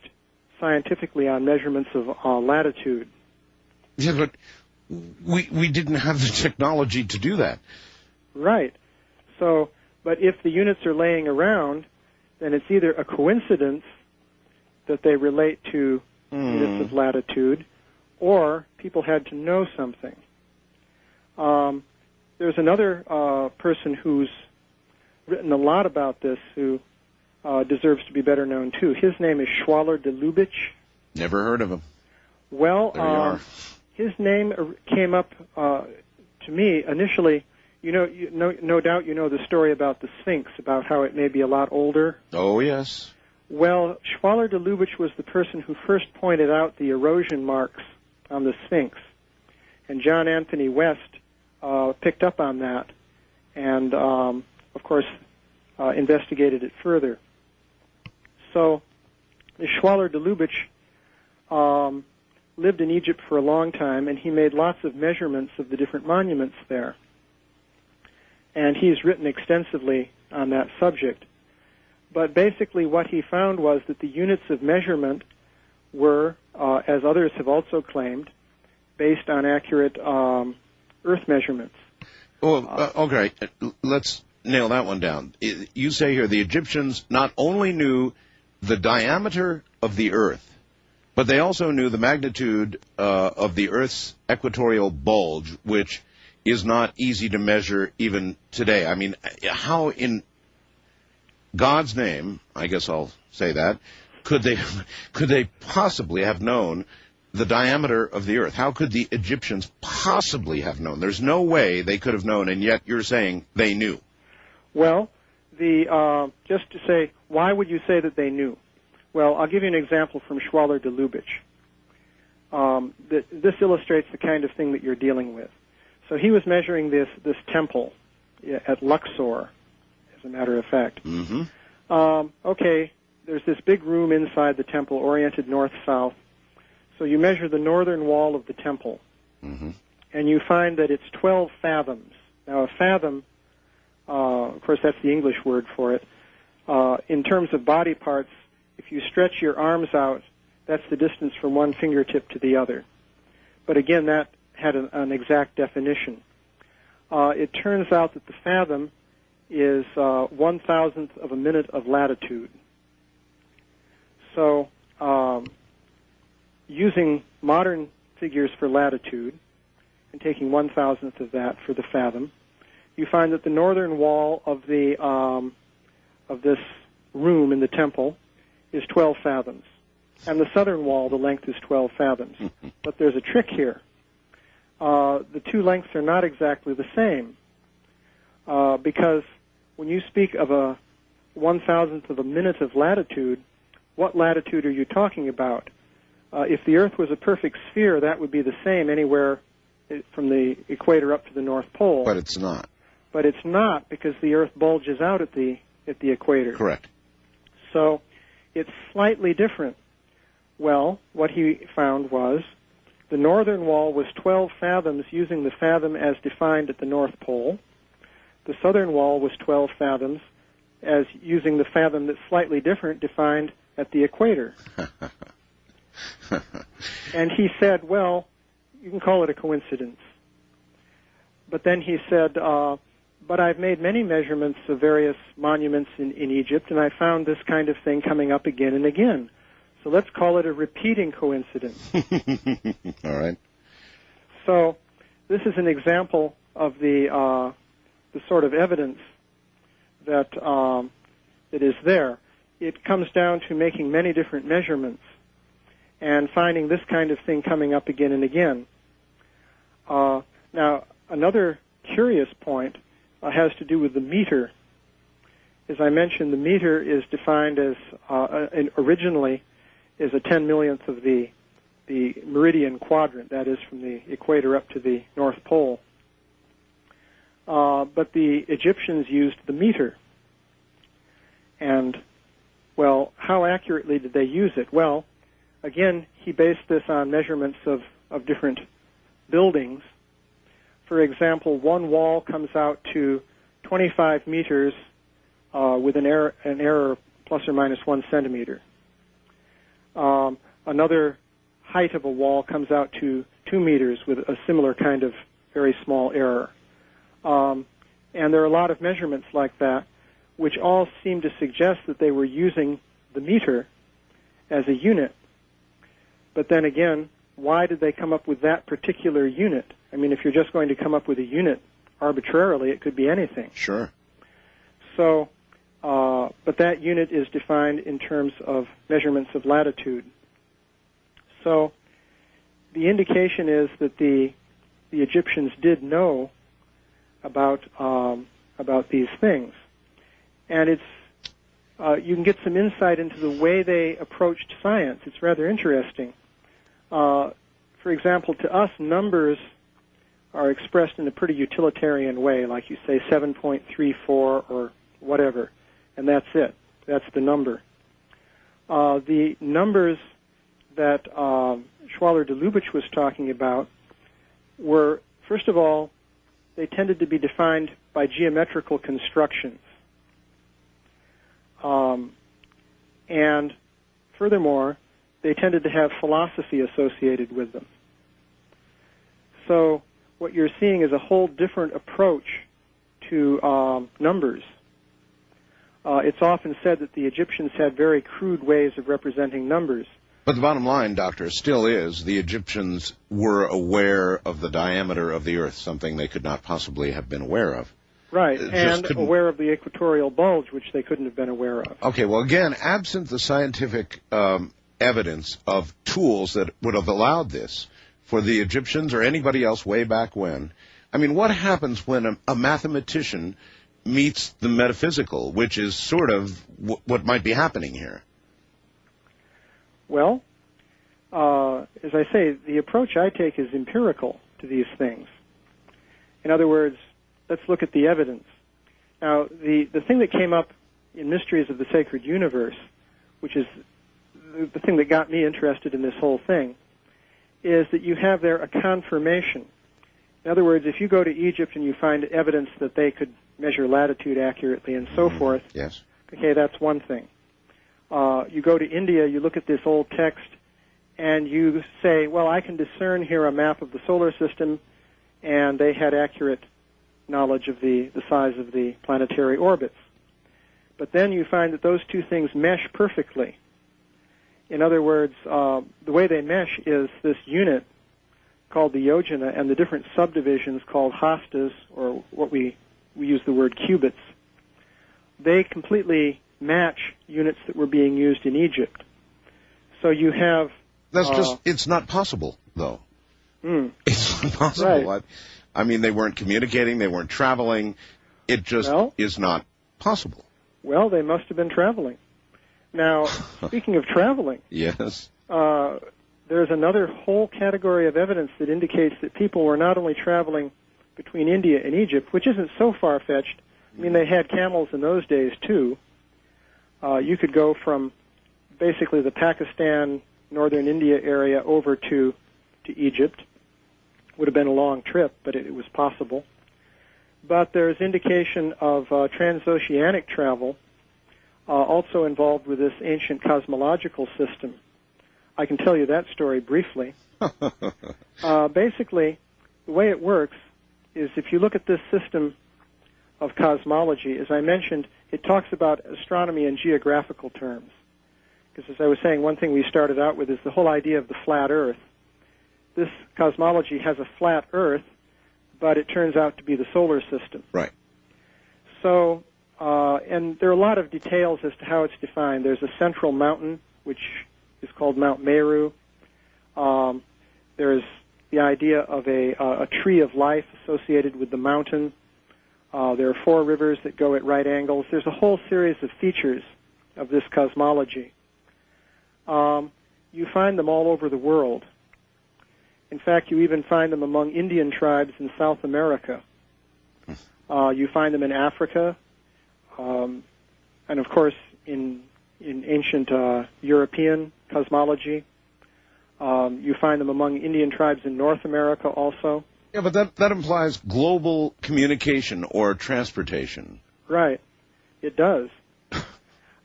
scientifically on measurements of latitude. Yeah, but we didn't have the technology to do that. Right. So, but if the units are laying around, then it's either a coincidence that they relate to units of latitude, or people had to know something. There's another person who's written a lot about this who deserves to be better known, too. His name is Schwaller de Lubitsch. Never heard of him. Well, his name came up to me initially. No doubt you know the story about the Sphinx, about how it may be a lot older. Oh, yes. Well, Schwaller de Lubitsch was the person who first pointed out the erosion marks on the Sphinx. And John Anthony West picked up on that and, of course, investigated it further. So the Schwaller de Lubitsch lived in Egypt for a long time, and he made lots of measurements of the different monuments there. And he's written extensively on that subject. But basically what he found was that the units of measurement were, as others have also claimed, based on accurate Earth measurements. Well, okay, let's nail that one down. You say here the Egyptians not only knew the diameter of the Earth, but they also knew the magnitude of the Earth's equatorial bulge, which is not easy to measure even today. I mean, how in God's name, I guess I'll say that, could they possibly have known the diameter of the Earth? How could the Egyptians possibly have known? There's no way they could have known, and yet you're saying they knew. Well, just to say, why would you say that they knew? Well, I'll give you an example from Schwaller de Lubitsch. This illustrates the kind of thing that you're dealing with. So he was measuring this temple at Luxor, as a matter of fact. Mm-hmm. Okay, there's this big room inside the temple oriented north-south. So you measure the northern wall of the temple, mm-hmm. and you find that it's 12 fathoms. Now, a fathom, of course, that's the English word for it. In terms of body parts, if you stretch your arms out, that's the distance from one fingertip to the other. But again, that had an exact definition. It turns out that the fathom is 1,000th of a minute of latitude. So, using modern figures for latitude and taking 1,000th of that for the fathom, you find that the northern wall of this room in the temple is 12 fathoms, and the southern wall, the length is 12 fathoms. But there's a trick here. The two lengths are not exactly the same, because when you speak of a 1,000th of a minute of latitude, what latitude are you talking about? If the Earth was a perfect sphere, that would be the same anywhere from the equator up to the North Pole. But it's not. But it's not, because the Earth bulges out at the equator. Correct. So it's slightly different. Well, what he found was the northern wall was 12 fathoms using the fathom as defined at the North Pole. The southern wall was 12 fathoms as using the fathom that's slightly different defined at the equator. And he said, well, you can call it a coincidence. But then he said, but I've made many measurements of various monuments in Egypt, and I found this kind of thing coming up again and again. So let's call it a repeating coincidence. All right. So this is an example of the sort of evidence that is there. It comes down to making many different measurements and finding this kind of thing coming up again and again. Now, another curious point has to do with the meter. As I mentioned, the meter is defined as originally is a 10 millionth of the meridian quadrant, that is from the equator up to the North Pole. But the Egyptians used the meter. And, well, how accurately did they use it? Well, again, he based this on measurements of different buildings. For example, one wall comes out to 25 meters with an error plus or minus 1 centimeter. Another height of a wall comes out to 2 meters with a similar kind of very small error. And there are a lot of measurements like that, which all seem to suggest that they were using the meter as a unit. But then again, why did they come up with that particular unit? I mean, if you're just going to come up with a unit arbitrarily, it could be anything. Sure. So, but that unit is defined in terms of measurements of latitude. So, the indication is that the Egyptians did know about these things, and it's you can get some insight into the way they approached science. It's rather interesting. For example, to us, numbers are expressed in a pretty utilitarian way, like you say 7.34 or whatever, and that's it. That's the number. The numbers that Schwaller de Lubitsch was talking about were, first of all, they tended to be defined by geometrical constructions. And furthermore, they tended to have philosophy associated with them. So what you're seeing is a whole different approach to numbers. It's often said that the Egyptians had very crude ways of representing numbers. But the bottom line, Doctor, still is the Egyptians were aware of the diameter of the Earth, something they could not possibly have been aware of. Right, and aware of the equatorial bulge, which they couldn't have been aware of. Okay, well, again, absent the scientific evidence of tools that would have allowed this for the Egyptians or anybody else way back when, I mean, what happens when a mathematician meets the metaphysical, which is sort of what might be happening here? Well, as I say, the approach I take is empirical to these things. In other words, let's look at the evidence. Now, the thing that came up in Mysteries of the Sacred Universe, which is the thing that got me interested in this whole thing, is that you have there a confirmation. In other words, if you go to Egypt and you find evidence that they could measure latitude accurately and so forth, yes. Okay, that's one thing. You go to India, you look at this old text, and you say, well, I can discern here a map of the solar system, and they had accurate knowledge of the size of the planetary orbits. But then you find that those two things mesh perfectly. In other words, the way they mesh is this unit called the yojana and the different subdivisions called hastas, or what we use the word cubits. They completely match units that were being used in Egypt. So you have... That's just, it's not possible, though. It's not possible. Right. I mean, they weren't communicating, they weren't traveling. It just is not possible. Well, they must have been traveling. Now, speaking of traveling... Yes. There's another whole category of evidence that indicates that people were not only traveling between India and Egypt, which isn't so far-fetched. I mean, they had camels in those days, too. You could go from basically the Pakistan, northern India area over to Egypt. Would have been a long trip, but it was possible. But there's indication of transoceanic travel also involved with this ancient cosmological system. I can tell you that story briefly. Basically, the way it works is if you look at this system of cosmology, as I mentioned, it talks about astronomy in geographical terms. Because as I was saying, one thing we started out with is the whole idea of the flat Earth. This cosmology has a flat Earth, but it turns out to be the solar system. Right. So, and there are a lot of details as to how it's defined. There's a central mountain, which is called Mount Meru. There's the idea of a tree of life associated with the mountain. There are 4 rivers that go at right angles. There's a whole series of features of this cosmology. You find them all over the world. In fact, you even find them among Indian tribes in South America. You find them in Africa, and of course in ancient European cosmology. You find them among Indian tribes in North America also. Yeah, but that implies global communication or transportation. Right. It does.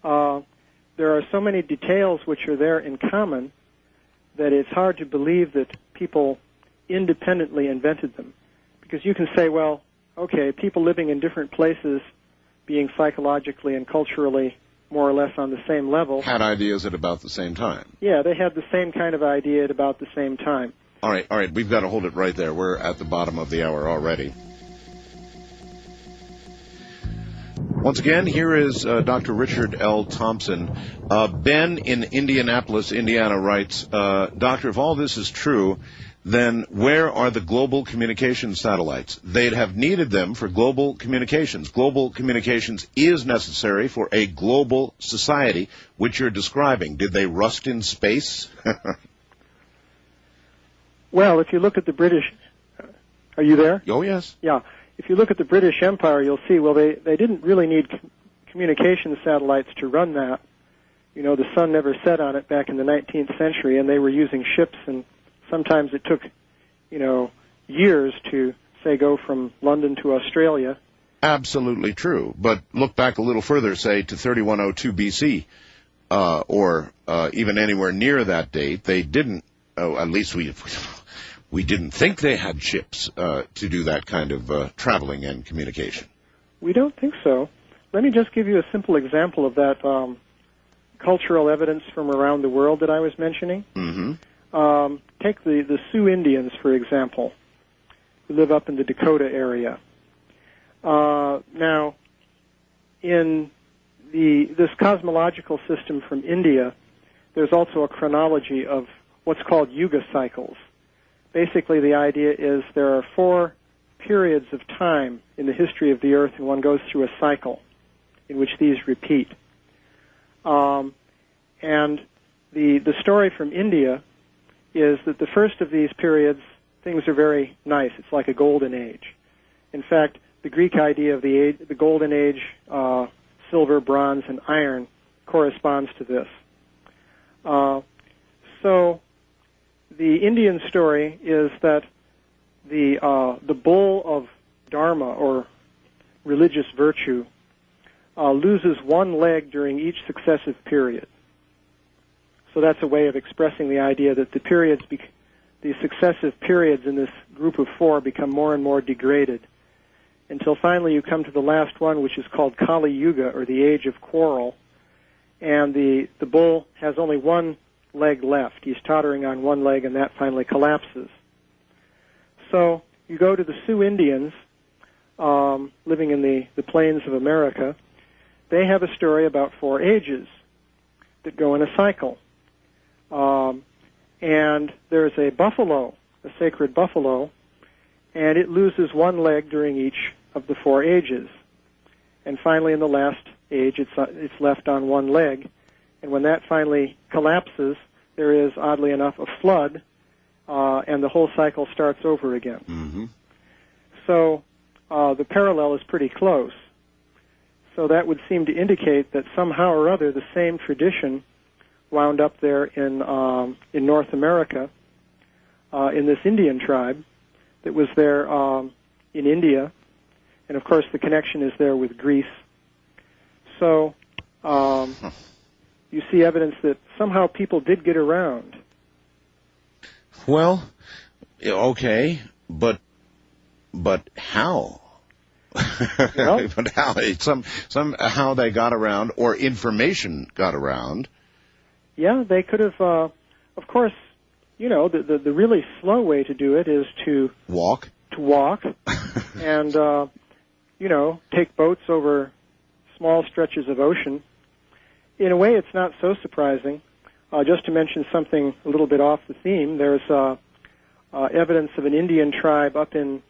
There are so many details which are there in common that it's hard to believe that people independently invented them. Because you can say, well, okay, people living in different places, being psychologically and culturally more or less on the same level, had ideas at about the same time. Yeah, they had the same kind of idea at about the same time. All right, we've got to hold it right there. We're at the bottom of the hour already. Once again, here is Dr. Richard L. Thompson. Ben in Indianapolis, Indiana writes, Doctor, if all this is true, then where are the global communication satellites? They'd have needed them for global communications. Global communications is necessary for a global society, which you're describing. Did they rust in space? Well, if you look at the British... Are you there? Oh, yes. Yeah. If you look at the British Empire, you'll see, well, they didn't really need communication satellites to run that. You know, the sun never set on it back in the 19th century, and they were using ships, and sometimes it took, years to, say, go from London to Australia. Absolutely true. But look back a little further, say, to 3102 BC. or even anywhere near that date, they didn't. At least we didn't think they had ships to do that kind of traveling and communication. We don't think so. Let me just give you a simple example of that cultural evidence from around the world that I was mentioning. Mm-hmm. Take the Sioux Indians, for example, who live up in the Dakota area. Now, in this cosmological system from India, there's also a chronology of what's called yuga cycles. Basically, the idea is there are 4 periods of time in the history of the Earth, and one goes through a cycle in which these repeat. And the story from India is that the first of these periods, things are very nice. It's like a golden age. In fact, the Greek idea of the golden age, silver, bronze, and iron, corresponds to this. So the Indian story is that the bull of dharma, or religious virtue, loses one leg during each successive period. So that's a way of expressing the idea that the successive periods in this group of 4 become more and more degraded, until finally you come to the last one, which is called Kali Yuga, or the Age of Quarrel, and the bull has only one leg left. He's tottering on one leg, and that finally collapses. So you go to the Sioux Indians, living in the plains of America. They have a story about 4 ages that go in a cycle. And there's a buffalo, a sacred buffalo, and it loses one leg during each of the 4 ages. And finally, in the last age, it's left on one leg. And when that finally collapses, there is, oddly enough, a flood, and the whole cycle starts over again. Mm-hmm. So the parallel is pretty close. So that would seem to indicate that somehow or other the same tradition wound up there in North America, in this Indian tribe that was there in India. And, of course, the connection is there with Greece. So you see evidence that somehow people did get around. Well, okay, but how? Well, But how? Somehow they got around, or information got around. Yeah, they could have. Of course, you know, the really slow way to do it is to walk, and you know, take boats over small stretches of ocean. In a way, it's not so surprising. Just to mention something a little bit off the theme, there's evidence of an Indian tribe up in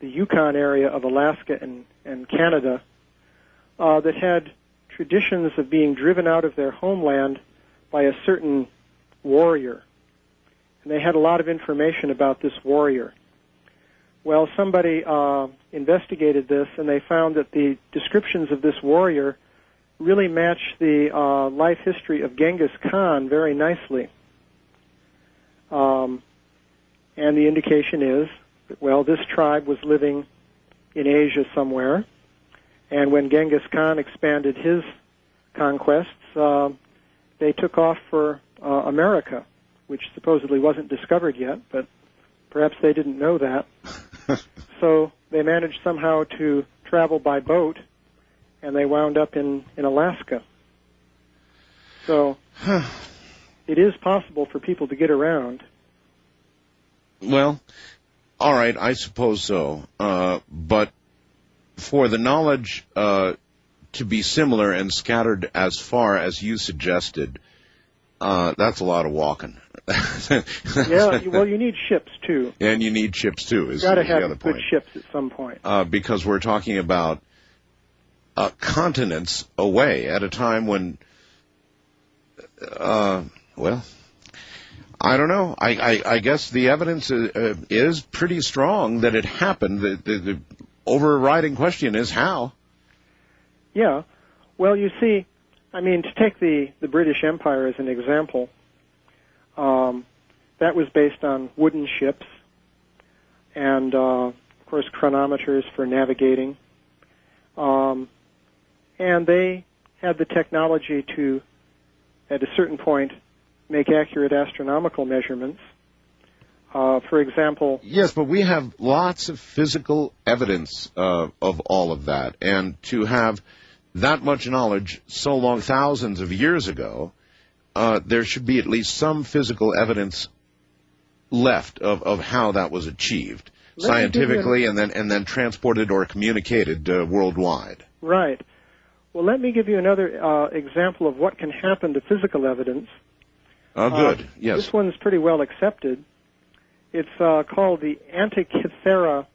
the Yukon area of Alaska and Canada that had traditions of being driven out of their homeland by a certain warrior. And they had a lot of information about this warrior. Well, somebody investigated this, and they found that the descriptions of this warrior really match the life history of Genghis Khan very nicely. And the indication is that, well, this tribe was living in Asia somewhere, and when Genghis Khan expanded his conquests, they took off for America, which supposedly wasn't discovered yet, but perhaps they didn't know that. So they managed somehow to travel by boat, and they wound up in Alaska. So it is possible for people to get around. Well, all right, I suppose so. But for the knowledge to be similar and scattered as far as you suggested, that's a lot of walking. Yeah, well, you need ships, too. And you need ships, too, is the other other point. You've got to have point. good ships at some point. Because we're talking about continents away at a time when, well, I don't know. I guess the evidence is pretty strong that it happened. The overriding question is how. Yeah. Well, you see, I mean, to take the British Empire as an example, that was based on wooden ships and, of course, chronometers for navigating. And they had the technology to at a certain point, make accurate astronomical measurements. For example... Yes, but we have lots of physical evidence of all of that. And to have that much knowledge so long, thousands of years ago, there should be at least some physical evidence left of how that was achieved scientifically and then transported or communicated worldwide. Right. Well, let me give you another example of what can happen to physical evidence. Oh, good. Yes. This one's pretty well accepted. It's called the Antikythera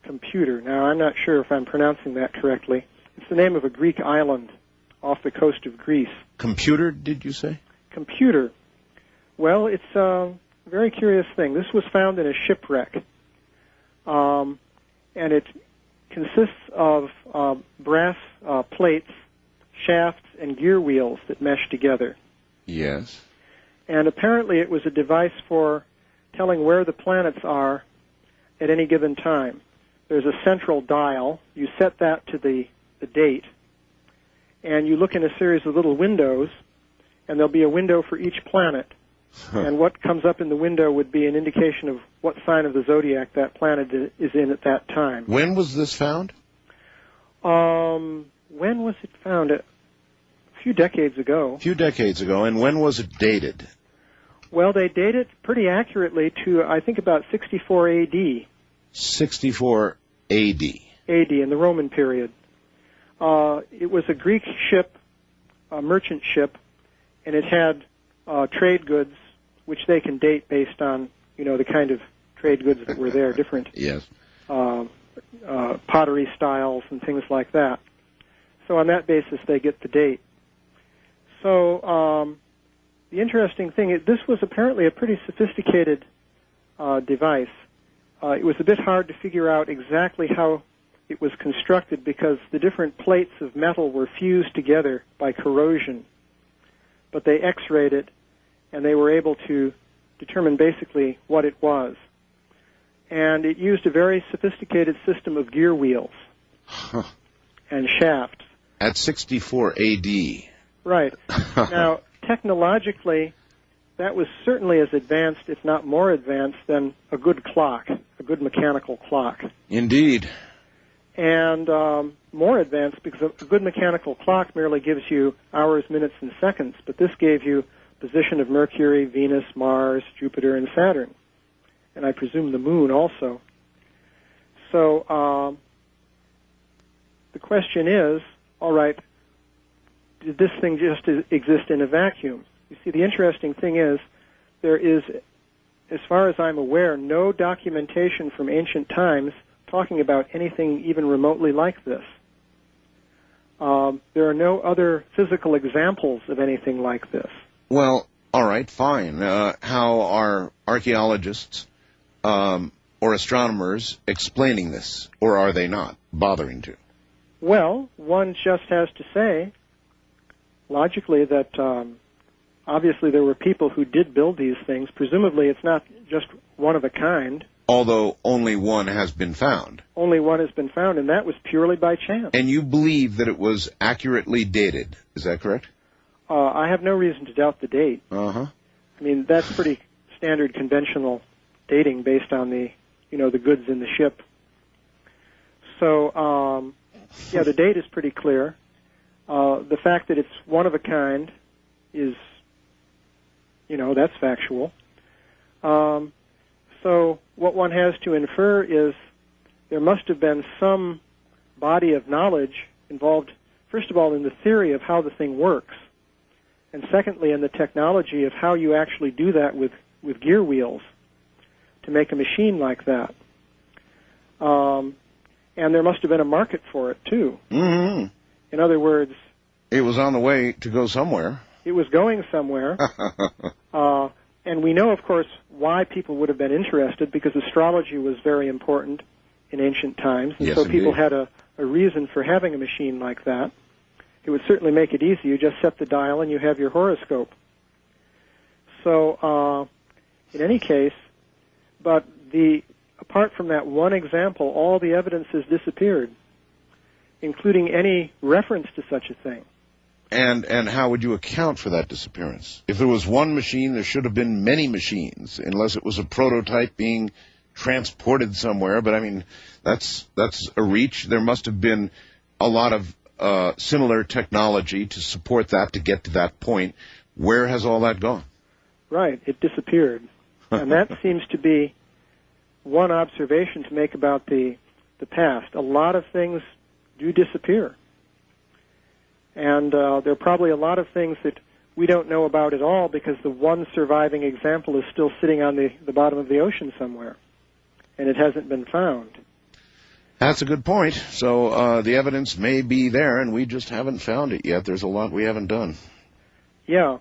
computer. Now, I'm not sure if I'm pronouncing that correctly. It's the name of a Greek island off the coast of Greece. Computer, did you say? Computer. Well, it's a very curious thing. This was found in a shipwreck, and it consists of brass plates, shafts, and gear wheels that mesh together. Yes. And apparently it was a device for telling where the planets are at any given time. There's a central dial. You set that to the date, and you look in a series of little windows, and there'll be a window for each planet. And what comes up in the window would be an indication of what sign of the zodiac that planet is in at that time. When was this found? When was it found? A few decades ago. A few decades ago. And when was it dated? Well, they date it pretty accurately to, I think, about 64 A.D. 64 A.D. A.D. in the Roman period. It was a Greek ship, a merchant ship, and it had trade goods, which they can date based on, the kind of trade goods that were there, different yes. Pottery styles and things like that. So on that basis, they get the date. So the interesting thing is this was apparently a pretty sophisticated device. It was a bit hard to figure out exactly how it was constructed because the different plates of metal were fused together by corrosion. But they X-rayed it, and they were able to determine basically what it was. And it used a very sophisticated system of gear wheels and shafts. At 64 A.D. Right. Now, technologically, that was certainly as advanced, if not more advanced, than a good clock, a good mechanical clock. Indeed. And more advanced because a good mechanical clock merely gives you hours, minutes, and seconds, but this gave you position of Mercury, Venus, Mars, Jupiter, and Saturn, and I presume the Moon also. So the question is, all right, did this thing just exist in a vacuum? You see, the interesting thing is there is, as far as I'm aware, no documentation from ancient times talking about anything even remotely like this. There are no other physical examples of anything like this. Well, all right, fine. How are archaeologists or astronomers explaining this, or are they not bothering to? Well, one just has to say, logically, that obviously there were people who did build these things. Presumably it's not just one of a kind. Although only one has been found. Only one has been found, and that was purely by chance. And you believe that it was accurately dated. Is that correct? I have no reason to doubt the date. Uh-huh. I mean, that's pretty standard conventional dating based on the goods in the ship. So, yeah, the date is pretty clear. The fact that it's one of a kind is, that's factual. So what one has to infer is there must have been some body of knowledge involved, first of all, in the theory of how the thing works, and secondly, in the technology of how you actually do that with gear wheels to make a machine like that. And there must have been a market for it, too. Mm-hmm. In other words... It was on the way to go somewhere. It was going somewhere. And we know, of course, why people would have been interested, because astrology was very important in ancient times. And yes, so indeed. people had a reason for having a machine like that. It would certainly make it easy. You just set the dial and you have your horoscope. So, in any case, but apart from that one example, all the evidence has disappeared, including any reference to such a thing. And how would you account for that disappearance? If there was one machine, there should have been many machines, unless it was a prototype being transported somewhere. But I mean, that's a reach. There must have been a lot of similar technology to support that to get to that point. Where has all that gone? Right, it disappeared. And that seems to be one observation to make about the past. A lot of things do disappear. And there are probably a lot of things that we don't know about at all because the one surviving example is still sitting on the bottom of the ocean somewhere, and it hasn't been found. That's a good point. So the evidence may be there, and we just haven't found it yet. There's a lot we haven't done. Yeah.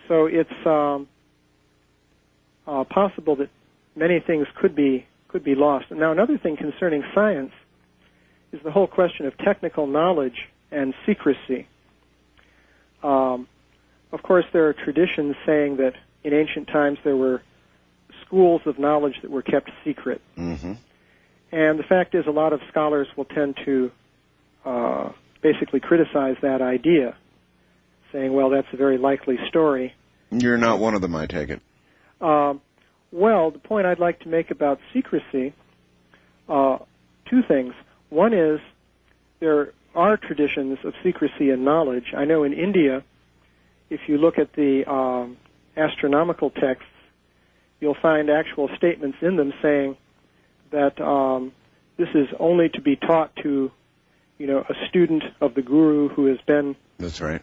So it's possible that many things could be lost. Now, another thing concerning science is the whole question of technical knowledge and secrecy. Of course, there are traditions saying that in ancient times there were schools of knowledge that were kept secret. Mm-hmm. And the fact is a lot of scholars will tend to basically criticize that idea, saying, well, that's a very likely story. You're not one of them, I take it. Well, the point I'd like to make about secrecy, two things. One is there are traditions of secrecy and knowledge. I know in India, if you look at the astronomical texts, you'll find actual statements in them saying that this is only to be taught to, a student of the guru who has been That's right.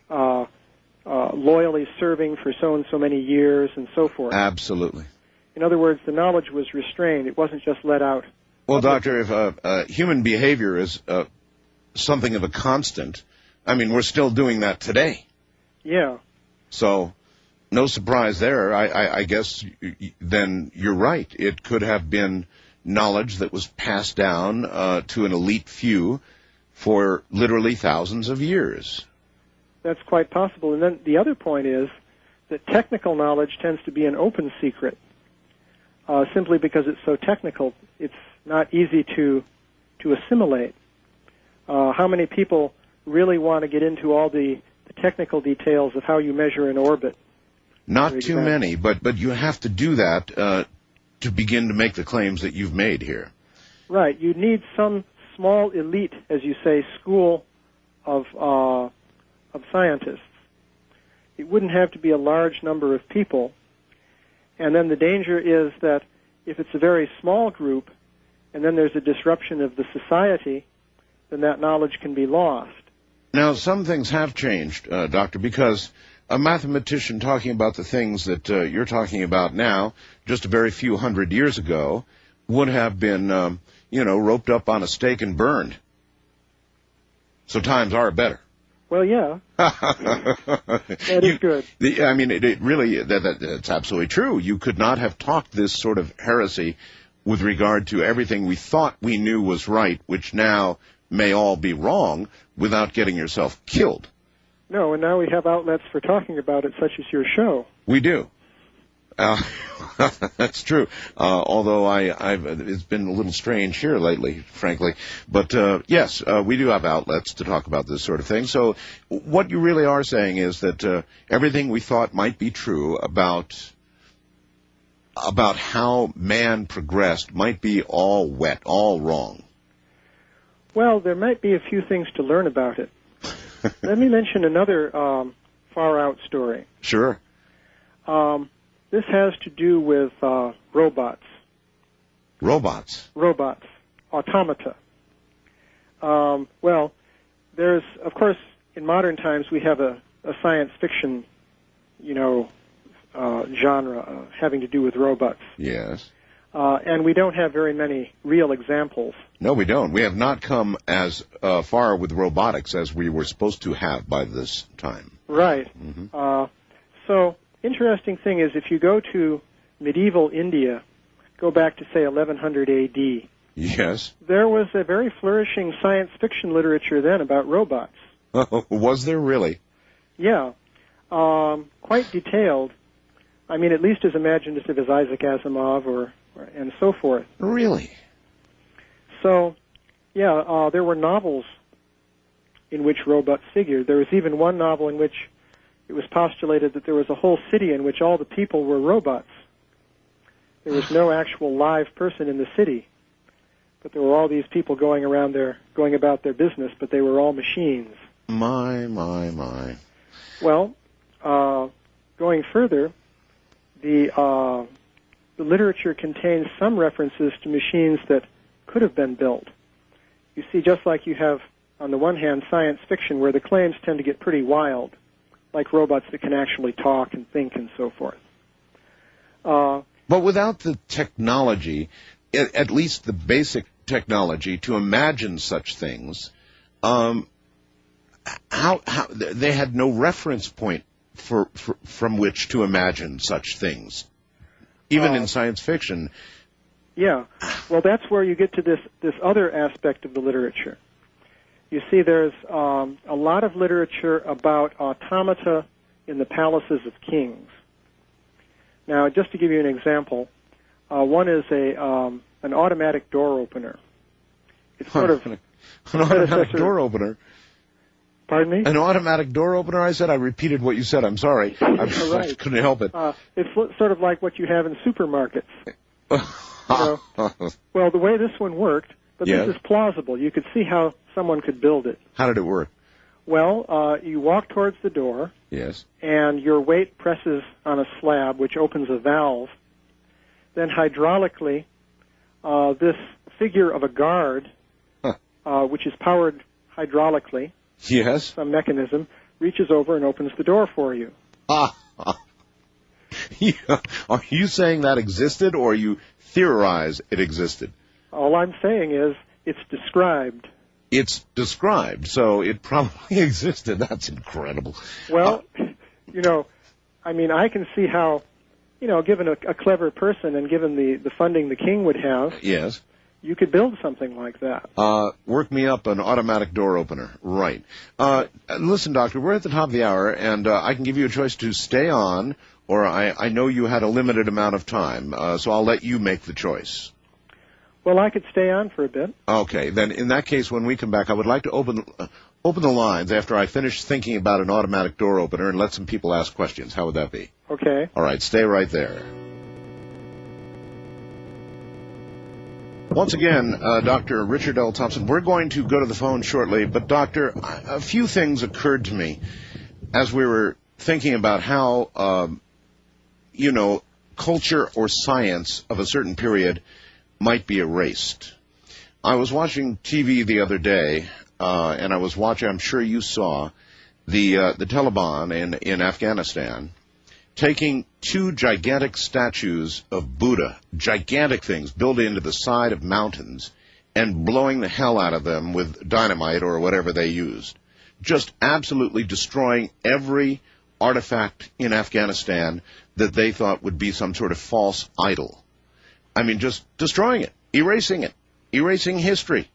Loyally serving for so and so many years and so forth. Absolutely. In other words, the knowledge was restrained. It wasn't just let out. Well, Doctor, if human behavior is something of a constant, I mean, we're still doing that today. Yeah. So, no surprise there. I guess then you're right. It could have been knowledge that was passed down to an elite few for literally thousands of years. That's quite possible. And then the other point is that technical knowledge tends to be an open secret, simply because it's so technical. It's not easy to assimilate. How many people really want to get into all the technical details of how you measure an orbit? Not too many, but you have to do that to begin to make the claims that you've made here. Right. You need some small elite, as you say, school of scientists. It wouldn't have to be a large number of people. And then the danger is that if it's a very small group, and then there's a disruption of the society, then that knowledge can be lost. Now, some things have changed, Doctor, because a mathematician talking about the things that you're talking about now, just a very few hundred years ago, would have been, roped up on a stake and burned. So times are better. Well, yeah. That is good. I mean, it really, that's absolutely true. You could not have talked this sort of heresy with regard to everything we thought we knew was right, which now may all be wrong, without getting yourself killed. No, and now we have outlets for talking about it, such as your show. We do. That's true. Although it's been a little strange here lately, frankly. But yes, we do have outlets to talk about this sort of thing. So what you really are saying is that everything we thought might be true about how man progressed might be all wet, all wrong. Well, there might be a few things to learn about it. Let me mention another far-out story. Sure. This has to do with robots. Robots? Robots. Automata. Well, there's, of course, in modern times we have a science fiction, genre having to do with robots. Yes. And we don't have very many real examples. No, we don't. We have not come as far with robotics as we were supposed to have by this time. Right. Mm-hmm. So, interesting thing is if you go to medieval India, go back to, say, 1100 A.D., yes, there was a very flourishing science fiction literature then about robots. Was there really? Yeah. Quite detailed. I mean, at least as imaginative as Isaac Asimov and so forth. Really? So, yeah, there were novels in which robots figured. There was even one novel in which it was postulated that there was a whole city in which all the people were robots. There was no actual live person in the city, but there were all these people going about their business, but they were all machines. My. Well, going further, the literature contains some references to machines that could have been built. You see, just like you have, on the one hand, science fiction, where the claims tend to get pretty wild, like robots that can actually talk and think and so forth. But without the technology, at least the basic technology to imagine such things, how they had no reference point from which to imagine such things, even in science fiction. Yeah, well, that's where you get to this other aspect of the literature. You see, there's a lot of literature about automata in the palaces of kings. Now, just to give you an example, one is an automatic door opener. It's sort of an automatic door opener. Pardon me? An automatic door opener, I said? I repeated what you said. I'm sorry. I couldn't help it. It's sort of like what you have in supermarkets. Well, the way this one worked, but this is plausible. You could see how someone could build it. How did it work? Well, you walk towards the door. Yes. And your weight presses on a slab, which opens a valve. Then hydraulically, this figure of a guard, which is powered hydraulically, yes, some mechanism, reaches over and opens the door for you. Yeah. Are you saying that existed, or you theorize it existed? All I'm saying is it's described. It's described, so it probably existed. That's incredible. Well, I can see how, given a clever person and given the funding the king would have, yes, you could build something like that. Work me up an automatic door opener. Right. Listen, Doctor, we're at the top of the hour, and I can give you a choice to stay on, or I know you had a limited amount of time, so I'll let you make the choice. Well, I could stay on for a bit. Okay. Then in that case, when we come back, I would like to open the lines after I finish thinking about an automatic door opener and let some people ask questions. How would that be? Okay. All right. Stay right there. Once again, Dr. Richard L. Thompson, we're going to go to the phone shortly, but Doctor, a few things occurred to me as we were thinking about how, culture or science of a certain period might be erased. I was watching TV the other day, and I was watching, I'm sure you saw, the Taliban in Afghanistan taking two gigantic statues of Buddha, gigantic things built into the side of mountains, and blowing the hell out of them with dynamite or whatever they used. Just absolutely destroying every artifact in Afghanistan that they thought would be some sort of false idol. I mean, just destroying it, erasing history.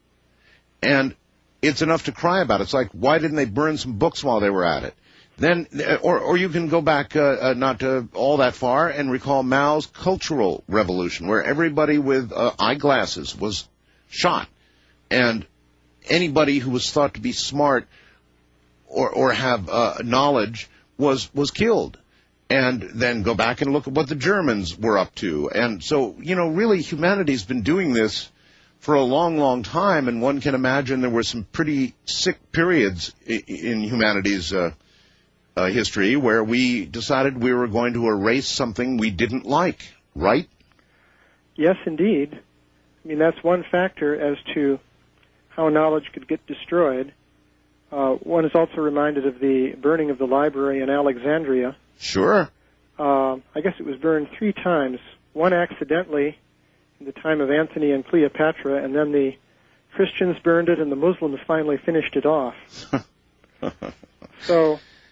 And it's enough to cry about. It's like, why didn't they burn some books while they were at it? Then, or you can go back not all that far and recall Mao's Cultural Revolution, where everybody with eyeglasses was shot, and anybody who was thought to be smart or have knowledge was killed. And then go back and look at what the Germans were up to. And so, really humanity's been doing this for a long, long time, and one can imagine there were some pretty sick periods in humanity's history where we decided we were going to erase something we didn't like, right? Yes, indeed. I mean, that's one factor as to how knowledge could get destroyed. One is also reminded of the burning of the library in Alexandria. Sure. I guess it was burned 3 times. One accidentally in the time of Antony and Cleopatra, and then the Christians burned it and the Muslims finally finished it off.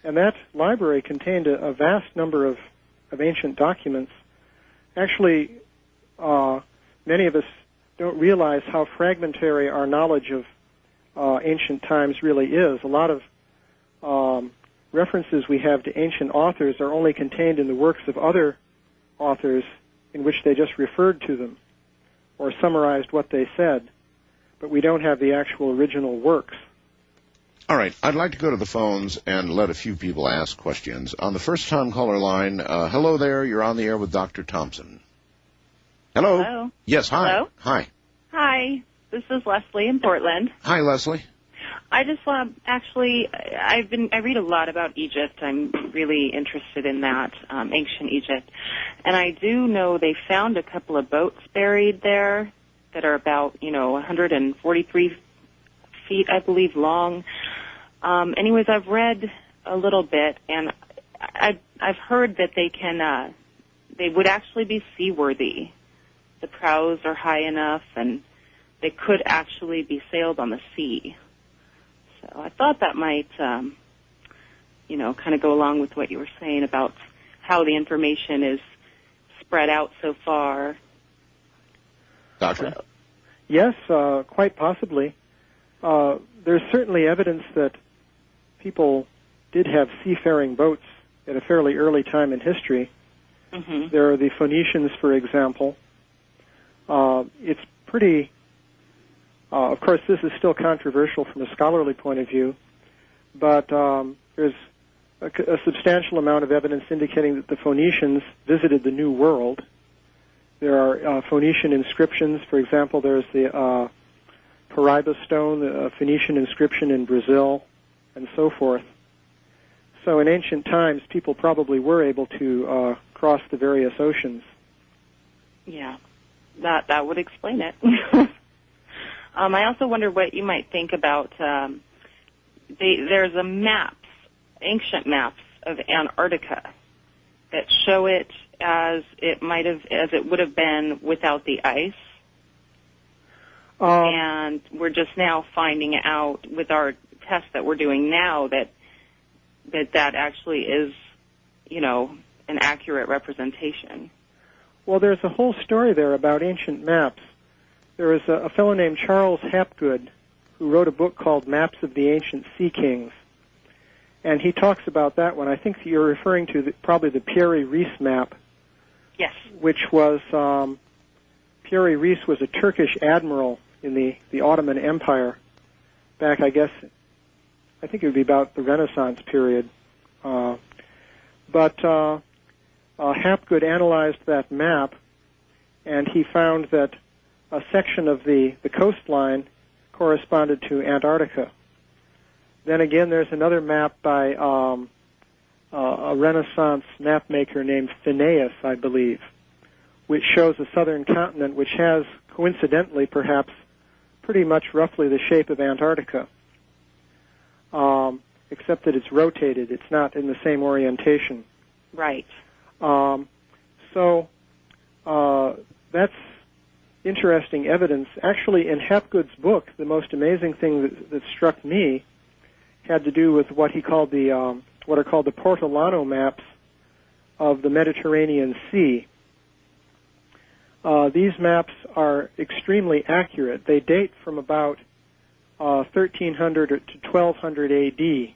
And that library contained a vast number of ancient documents. Actually, many of us don't realize how fragmentary our knowledge of ancient times really is. A lot of references we have to ancient authors are only contained in the works of other authors in which they just referred to them or summarized what they said, but we don't have the actual original works. All right, I'd like to go to the phones and let a few people ask questions. On the first-time caller line, hello there, you're on the air with Dr. Thompson. Hello? Hello? Yes, hi. Hello? Hi. Hi, this is Leslie in Portland. Hi, Leslie. I just want I read a lot about Egypt. I'm really interested in that, ancient Egypt. And I do know they found a couple of boats buried there that are about, 143 feet, I believe, long. Anyways, I've read a little bit, and I've heard that they would actually be seaworthy. The prows are high enough, and they could actually be sailed on the sea. So I thought that might, kind of go along with what you were saying about how the information is spread out so far. Doctor? Yes, quite possibly. There's certainly evidence that people did have seafaring boats at a fairly early time in history. Mm-hmm. There are the Phoenicians, for example. It's pretty... of course, this is still controversial from a scholarly point of view, but there's a substantial amount of evidence indicating that the Phoenicians visited the New World. There are Phoenician inscriptions. For example, there's the Paraiba stone, the Phoenician inscription in Brazil, and so forth. So in ancient times, people probably were able to cross the various oceans. Yeah, that would explain it. I also wonder what you might think about, there's ancient maps of Antarctica that show it as it would have been without the ice. And we're just now finding out with our tests that we're doing now that actually is, an accurate representation. Well, there's a whole story there about ancient maps. There was a fellow named Charles Hapgood who wrote a book called Maps of the Ancient Sea Kings. And he talks about that one. I think you're referring to probably the Piri-Reis map. Yes. Which was, Piri-Reis was a Turkish admiral in the Ottoman Empire back, I think it would be about the Renaissance period. But Hapgood analyzed that map, and he found that a section of the coastline corresponded to Antarctica. Then again, there's another map by a Renaissance mapmaker named Phineas, I believe, which shows a southern continent which has, coincidentally perhaps, pretty much roughly the shape of Antarctica, except that it's rotated. It's not in the same orientation. Right. So that's interesting evidence. Actually, in Hapgood's book, the most amazing thing that struck me had to do with what he called what are called the Portolano maps of the Mediterranean Sea. These maps are extremely accurate. They date from about 1300 to 1200 A.D.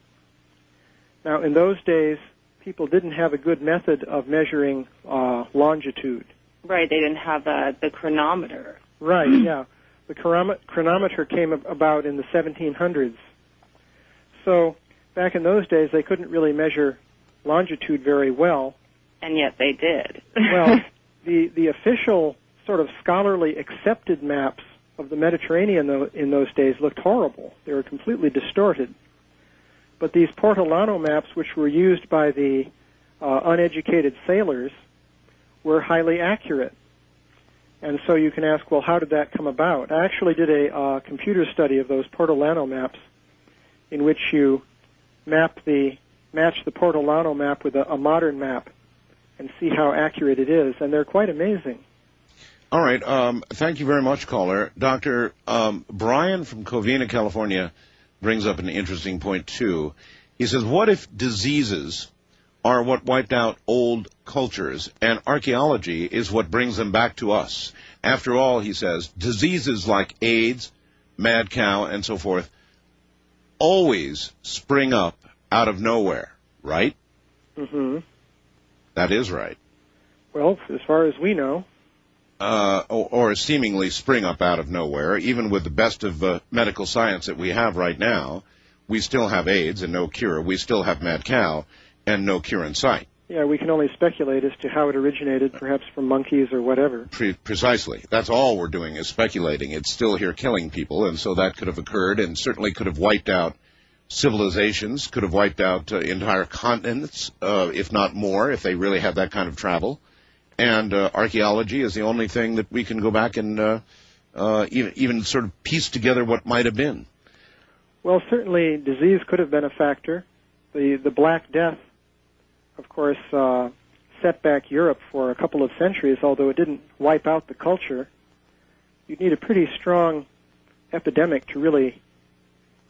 Now, in those days, people didn't have a good method of measuring longitude. Right, they didn't have the chronometer. Right, yeah. The chronometer came about in the 1700s. So back in those days, they couldn't really measure longitude very well. And yet they did. Well, the official sort of scholarly accepted maps of the Mediterranean in those days looked horrible. They were completely distorted. But these Portolano maps, which were used by the uneducated sailors, were highly accurate. And so you can ask, well, how did that come about? I actually did a computer study of those Portolano maps in which you match the Portolano map with a modern map and see how accurate it is. And they're quite amazing. All right. Thank you very much, caller. Dr. Brian from Covina, California, brings up an interesting point, too. He says, what if diseases are what wiped out old cultures, and archaeology is what brings them back to us? After all, he says, diseases like AIDS, mad cow, and so forth always spring up out of nowhere, right? Mm-hmm. That is right. Well, as far as we know. Or seemingly spring up out of nowhere, even with the best of medical science that we have right now. we still have AIDS and no cure. We still have mad cow and no cure in sight. Yeah, we can only speculate as to how it originated, perhaps from monkeys or whatever. Precisely. That's all we're doing is speculating. It's still here killing people, and so that could have occurred and certainly could have wiped out civilizations, could have wiped out entire continents, if not more, if they really had that kind of travel. And archaeology is the only thing that we can go back and even sort of piece together what might have been. Well, certainly disease could have been a factor. The Black Death, of course, set back Europe for a couple of centuries, although it didn't wipe out the culture. You'd need a pretty strong epidemic to really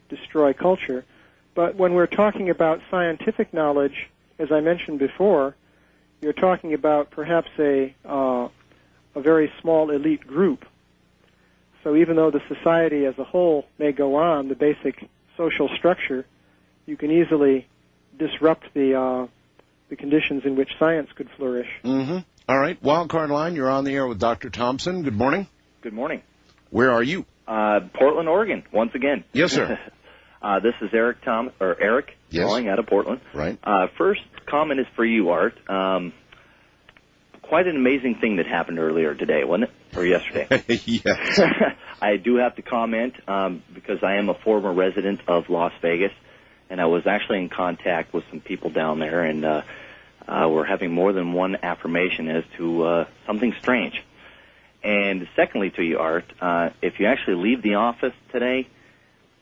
destroy culture. But when we're talking about scientific knowledge, as I mentioned before, you're talking about perhaps a very small elite group. So even though the society as a whole may go on, the basic social structure, you can easily disrupt the conditions in which science could flourish. Mm-hmm. All right. Wildcard line, you're on the air with Dr. Thompson. Good morning. Good morning. Where are you? Portland, Oregon, once again. Yes, sir. This is Eric Yes. calling out of Portland. Right. First comment is for you, Art. Quite an amazing thing that happened earlier today, wasn't it? Or yesterday? Yes. I do have to comment because I am a former resident of Las Vegas, and I was actually in contact with some people down there, and we're having more than one affirmation as to something strange. And secondly to you, Art, if you actually leave the office today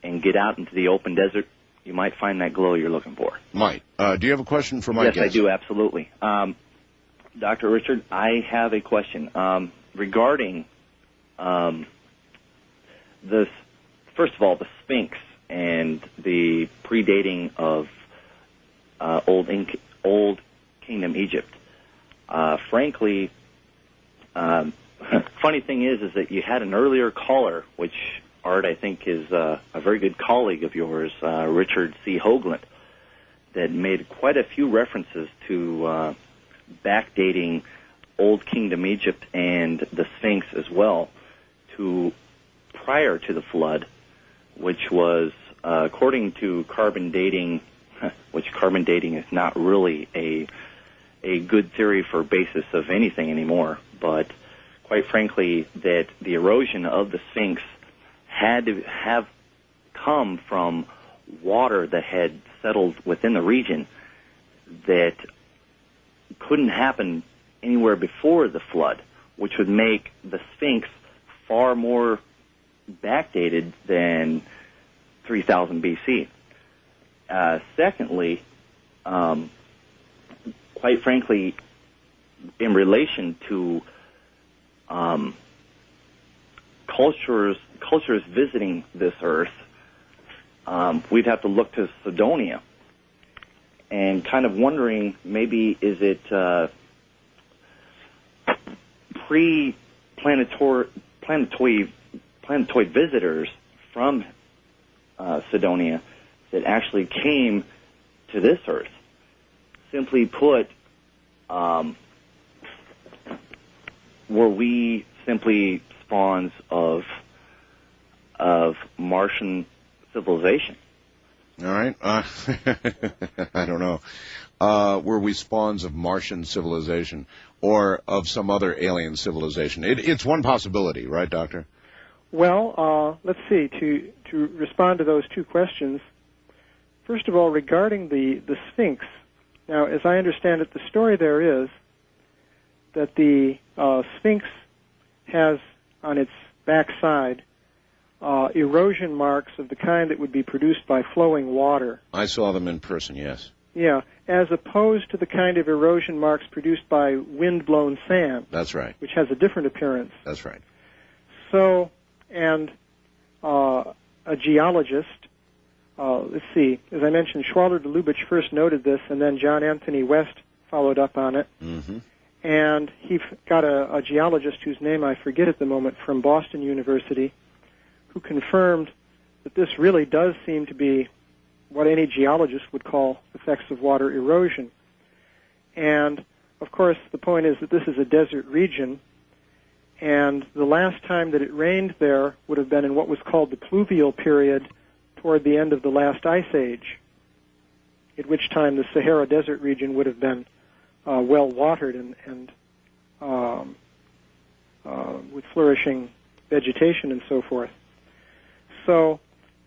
and get out into the open desert, you might find that glow you're looking for. Might. Do you have a question for my guest? Yes, I do, absolutely. Dr. Richard, I have a question regarding this. First of all, the Sphinx and the predating of Old Kingdom Egypt. Frankly, funny thing is that you had an earlier caller, which Art, I think, is a very good colleague of yours, Richard C. Hoagland, that made quite a few references to backdating Old Kingdom Egypt and the Sphinx as well to prior to the flood, which was, according to carbon dating, which carbon dating is not really a good theory for basis of anything anymore, but quite frankly, that the erosion of the Sphinx had to have come from water that had settled within the region that couldn't happen anywhere before the flood, which would make the Sphinx far more backdated than 3000 BC. Secondly, quite frankly, in relation to cultures visiting this earth, we'd have to look to Sidonia and kind of wondering, maybe is it planetoid visitors from Sidonia that actually came to this earth. Simply put, were we simply spawns of Martian civilization? All right. I don't know. Were we spawns of Martian civilization or of some other alien civilization? It's one possibility, right, Doctor? Well, let's see. To respond to those two questions, first of all, regarding the Sphinx. Now, as I understand it, the story there is that the Sphinx has on its backside erosion marks of the kind that would be produced by flowing water. I saw them in person, yes. Yeah, as opposed to the kind of erosion marks produced by wind-blown sand. That's right. Which has a different appearance. That's right. So, and a geologist, let's see, as I mentioned, Schwaller de Lubitsch first noted this, and then John Anthony West followed up on it. Mm-hmm. And he got a geologist whose name I forget at the moment from Boston University, who confirmed that this really does seem to be what any geologist would call effects of water erosion. And, of course, the point is that this is a desert region, and the last time that it rained there would have been in what was called the pluvial period toward the end of the last ice age, at which time the Sahara Desert region would have been well watered and with flourishing vegetation and so forth. So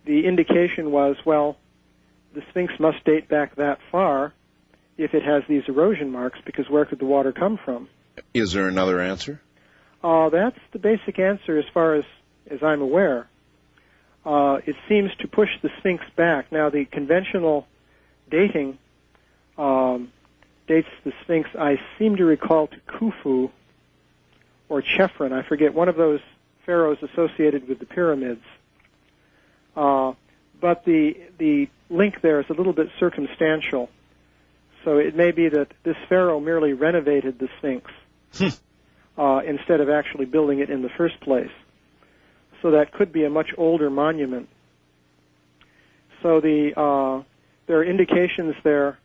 the indication was, well, the Sphinx must date back that far if it has these erosion marks, because where could the water come from? Is there another answer? That's the basic answer as far as I'm aware. It seems to push the Sphinx back. Now, the conventional dating dates the Sphinx, I seem to recall, to Khufu or Chephren. I forget, one of those pharaohs associated with the pyramids. But the link there is a little bit circumstantial. So it may be that this pharaoh merely renovated the Sphinx instead of actually building it in the first place. So that could be a much older monument. So there are indications there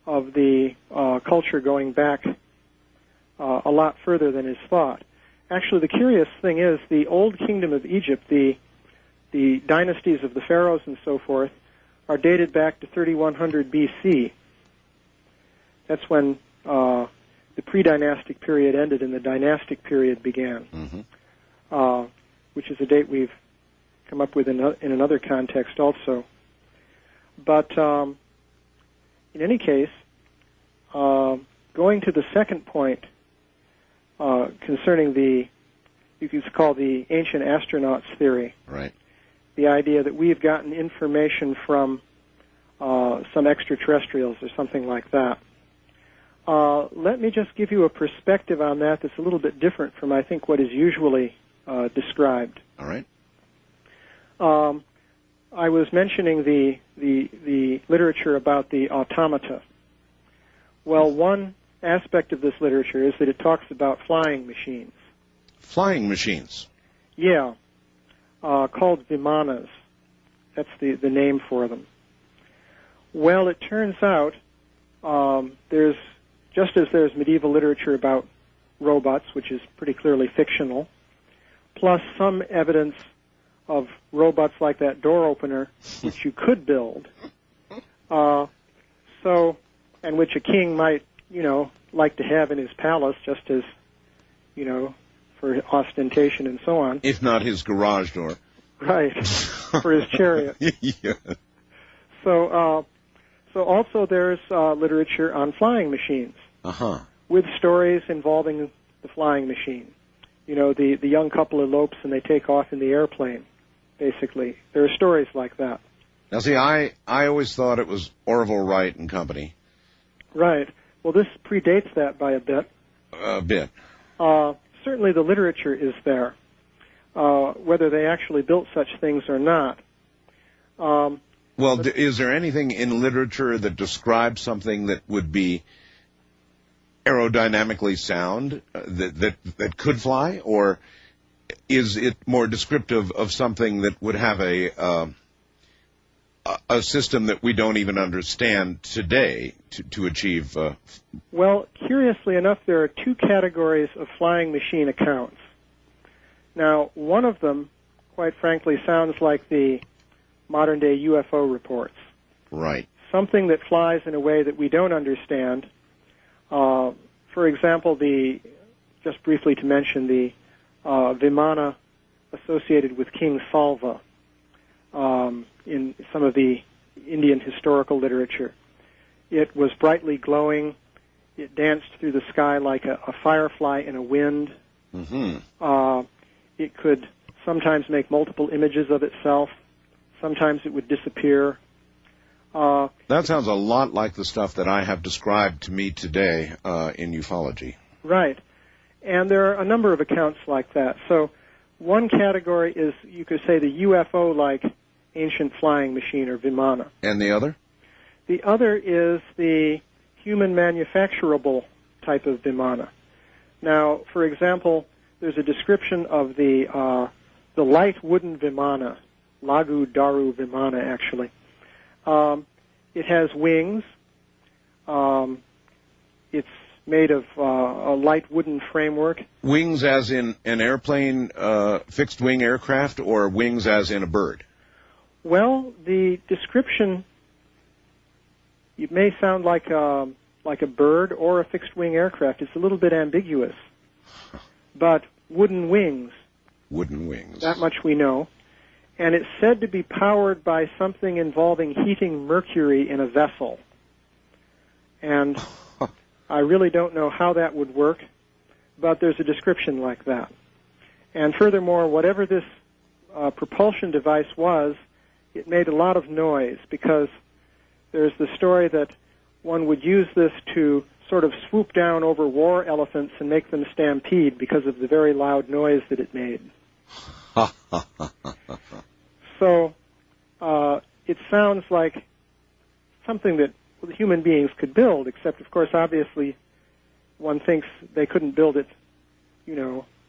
of the culture going back a lot further than is thought. Actually, the curious thing is the Old Kingdom of Egypt, the dynasties of the pharaohs and so forth, are dated back to 3100 BC. That's when the pre-dynastic period ended and the dynastic period began, which is a date we've come up with in another context also. But in any case, going to the second point concerning you could call the ancient astronauts theory. Right. The idea that we've gotten information from some extraterrestrials or something like that. Let me just give you a perspective on that that's a little bit different from, I think, what is usually described. All right. I was mentioning the literature about the automata. Well, one aspect of this literature is that it talks about flying machines. Flying machines? Yeah. Called Vimanas. That's the name for them. Well, it turns out just as there's medieval literature about robots, which is pretty clearly fictional, plus some evidence of robots like that door opener, which you could build, and which a king might, like to have in his palace, just as, for ostentation and so on. If not his garage door. Right, for his chariot. Yeah. So also there's literature on flying machines. With stories involving the flying machine. The young couple elopes and they take off in the airplane, basically. There are stories like that. Now, see, I always thought it was Orville Wright and company. Right. Well, this predates that by a bit. A bit. Certainly the literature is there, whether they actually built such things or not. Well, is there anything in literature that describes something that would be aerodynamically sound, that could fly, or is it more descriptive of something that would have a system that we don't even understand today to achieve? Well, curiously enough, there are two categories of flying machine accounts. Now, one of them, quite frankly, sounds like the modern-day UFO reports. Right. Something that flies in a way that we don't understand. For example, just briefly to mention, the Vimana associated with King Salva in some of the Indian historical literature. It was brightly glowing. It danced through the sky like a firefly in a wind. It could sometimes make multiple images of itself. Sometimes it would disappear. That sounds a lot like the stuff that I have described to me today in ufology. Right. And there are a number of accounts like that. So one category is, you could say, the UFO-like ancient flying machine, or Vimana. And the other? The other is the human manufacturable type of Vimana. Now, for example, there's a description of the light wooden Vimana, Lagu Daru Vimana, actually. It has wings. It's made of a light wooden framework. Wings as in an airplane, fixed-wing aircraft, or wings as in a bird? Well, the description, it may sound like a bird or a fixed-wing aircraft. It's a little bit ambiguous. But wooden wings. Wooden wings. That much we know. And it's said to be powered by something involving heating mercury in a vessel. And I really don't know how that would work, but there's a description like that. And furthermore, whatever this propulsion device was, it made a lot of noise because there's the story that one would use this to sort of swoop down over war elephants and make them stampede because of the very loud noise that it made. So it sounds like something that human beings could build, except, of course, obviously one thinks they couldn't build it,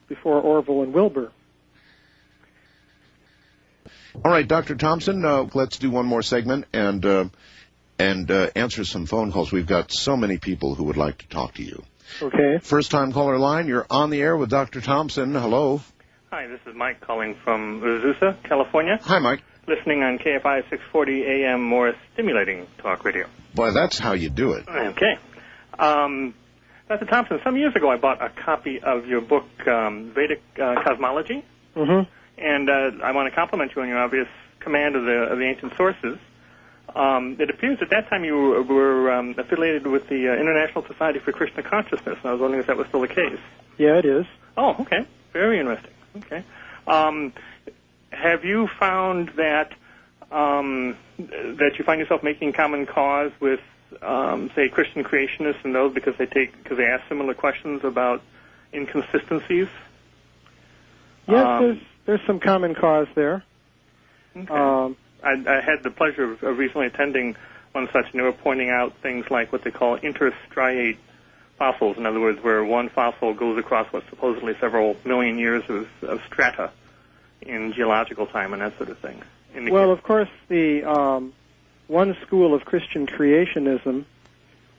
before Orville and Wilbur. All right, Dr. Thompson, let's do one more segment and answer some phone calls. We've got so many people who would like to talk to you. Okay. First-time caller line, you're on the air with Dr. Thompson. Hello. Hi, this is Mike calling from Azusa, California. Hi, Mike. Listening on KFI 640 AM, more stimulating talk radio. Boy, that's how you do it. Okay. Dr. Thompson, some years ago I bought a copy of your book, Vedic Cosmology. Mm-hmm. And I want to compliment you on your obvious command of the ancient sources. It appears at that time you were affiliated with the International Society for Krishna Consciousness, and I was wondering if that was still the case. Yeah, it is. Oh, okay. Very interesting. Okay. Have you found that you find yourself making common cause with, say, Christian creationists and those because they ask similar questions about inconsistencies? Yes, there's some common cause there. Okay. I had the pleasure of recently attending one such, and they were pointing out things like what they call interstriate fossils. In other words, where one fossil goes across what's supposedly several million years of strata in geological time and that sort of thing. Well, of course, the one school of Christian creationism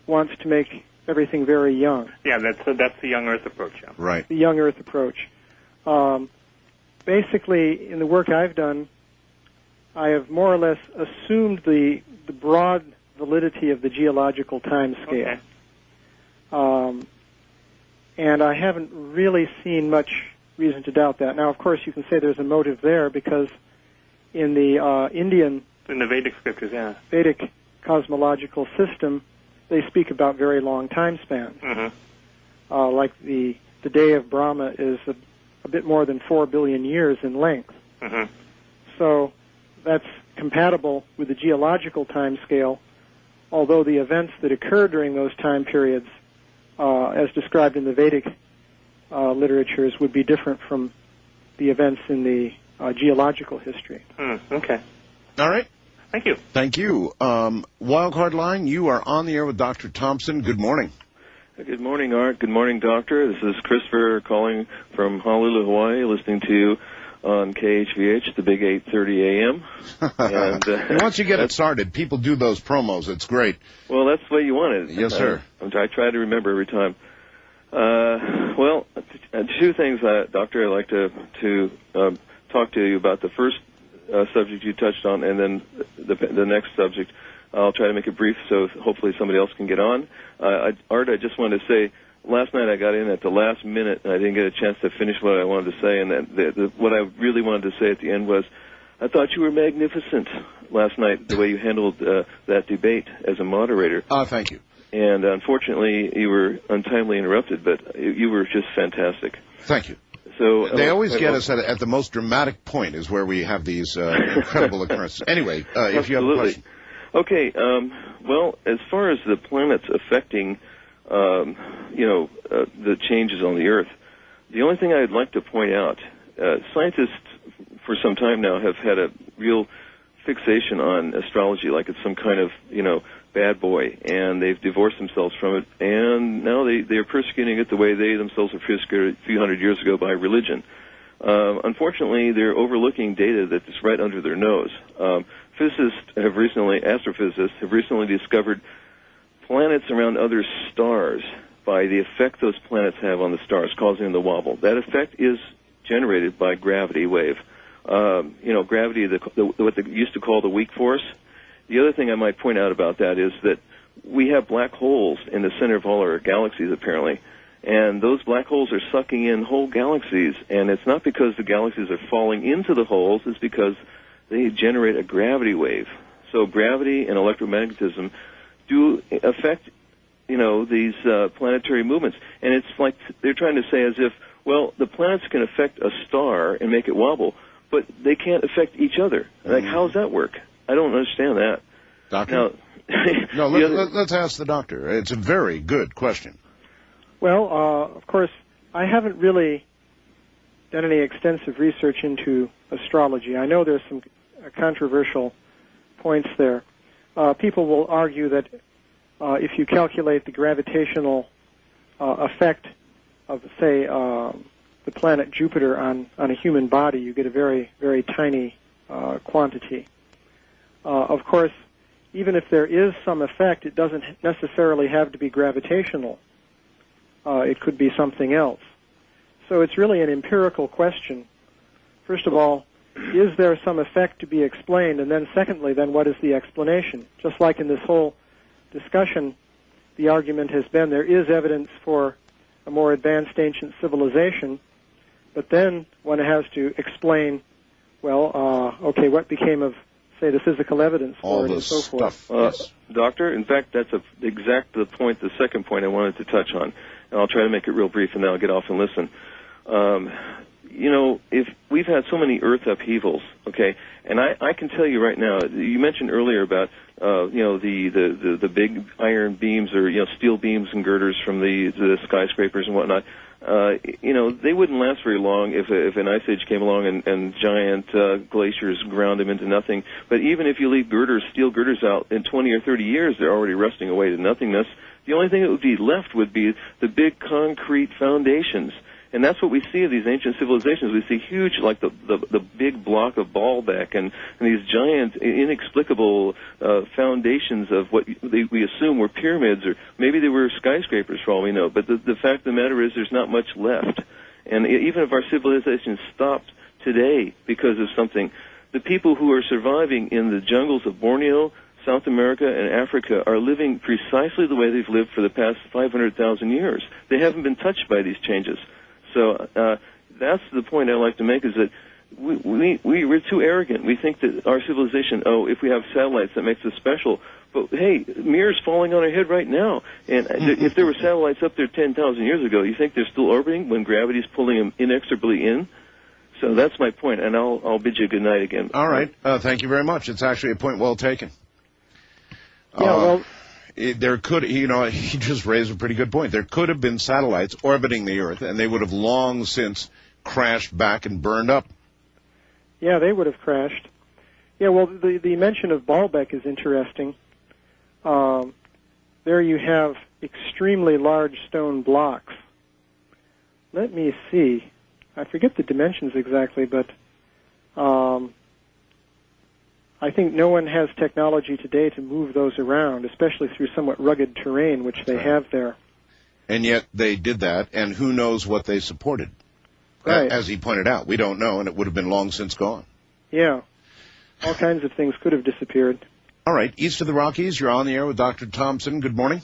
wants to make everything very young. Yeah, that's the young Earth approach. Yeah. Right. The young Earth approach. Basically, in the work I've done, I have more or less assumed the broad validity of the geological time scale. Okay. And I haven't really seen much reason to doubt that. Now, of course, you can say there's a motive there because in the in the Vedic scriptures, yeah, Vedic cosmological system, they speak about very long time spans. Mm-hmm. Like the day of Brahma is a bit more than 4 billion years in length. Mm-hmm. So that's compatible with the geological time scale, although the events that occur during those time periods, as described in the Vedic literatures, would be different from the events in the geological history. Okay. All right. Thank you. Thank you. Wildcard line, you are on the air with Dr. Thompson. Good morning. Good morning, Art. Good morning, Doctor. This is Christopher calling from Honolulu, Hawaii, listening to you on KHVH, the big 8:30 a.m. And once you get it started, people do those promos. It's great. Well, that's the way you want it. Yes, sir. I try to remember every time. Well, two things, Doctor, I'd like to talk to you about. The first subject you touched on, and then the next subject. I'll try to make it brief so hopefully somebody else can get on. Art, I just wanted to say, last night I got in at the last minute, and I didn't get a chance to finish what I wanted to say, and what I really wanted to say at the end was, I thought you were magnificent last night, the way you handled that debate as a moderator. Thank you. And unfortunately, you were untimely interrupted, but you were just fantastic. Thank you. So they always get us at the most dramatic point is where we have these incredible occurrences. Anyway, if you have a question. Okay, well, as far as the planets affecting, the changes on the Earth, the only thing I'd like to point out, scientists for some time now have had a real fixation on astrology, like it's some kind of, bad boy, and they've divorced themselves from it, and now they're persecuting it the way they themselves were persecuted a few hundred years ago by religion. Unfortunately, they're overlooking data that's right under their nose. Astrophysicists have recently discovered planets around other stars by the effect those planets have on the stars, causing them to wobble. That effect is generated by gravity wave. gravity, what they used to call the weak force. The other thing I might point out about that is that we have black holes in the center of all our galaxies, apparently. And those black holes are sucking in whole galaxies. And it's not because the galaxies are falling into the holes, it's because they generate a gravity wave. So gravity and electromagnetism do affect, these planetary movements. And it's like they're trying to say as if, well, the planets can affect a star and make it wobble, but they can't affect each other. Like, how does that work? I don't understand that. Doctor? Now, let's ask the doctor. It's a very good question. Well, of course, I haven't really done any extensive research into astrology. I know there's some controversial points there. People will argue that if you calculate the gravitational effect of, say, the planet Jupiter on a human body, you get a very, very tiny quantity. Of course, even if there is some effect, it doesn't necessarily have to be gravitational. It could be something else. So it's really an empirical question. First of all, is there some effect to be explained? And then secondly, then what is the explanation? Just like in this whole discussion, the argument has been there is evidence for a more advanced ancient civilization, but then one has to explain, well, okay, what became of, say, the physical evidence for it and so forth. Yes. Doctor, in fact, that's the point, the second point I wanted to touch on. And I'll try to make it real brief, and then I'll get off and listen. If we've had so many Earth upheavals, okay, and I can tell you right now, you mentioned earlier about, the big iron beams or, steel beams and girders from the skyscrapers and whatnot. They wouldn't last very long if an ice age came along and giant glaciers ground them into nothing. But even if you leave steel girders out in 20 or 30 years, they're already rusting away to nothingness. The only thing that would be left would be the big concrete foundations. And that's what we see of these ancient civilizations. We see huge, like the big block of Baalbek and these giant, inexplicable foundations of what we assume were pyramids, or maybe they were skyscrapers for all we know. But the fact of the matter is there's not much left. And even if our civilization stopped today because of something, the people who are surviving in the jungles of Borneo, South America, and Africa are living precisely the way they've lived for the past 500,000 years. They haven't been touched by these changes. So that's the point I like to make, is that we're too arrogant. We think that our civilization, if we have satellites, that makes us special. But, hey, mirrors falling on our head right now. And if there were satellites up there 10,000 years ago, you think they're still orbiting when gravity's pulling them inexorably in? So that's my point, and I'll bid you good night again. All right. Thank you very much. It's actually a point well taken. There could, he just raised a pretty good point. There could have been satellites orbiting the Earth, and they would have long since crashed back and burned up. Yeah, they would have crashed. Yeah, well, the mention of Baalbek is interesting. There you have extremely large stone blocks. Let me see. I forget the dimensions exactly, but I think no one has technology today to move those around, especially through somewhat rugged terrain, which they have there. And yet they did that, and who knows what they supported. Right. As he pointed out, we don't know, and it would have been long since gone. Yeah. All kinds of things could have disappeared. All right. East of the Rockies, you're on the air with Dr. Thompson. Good morning.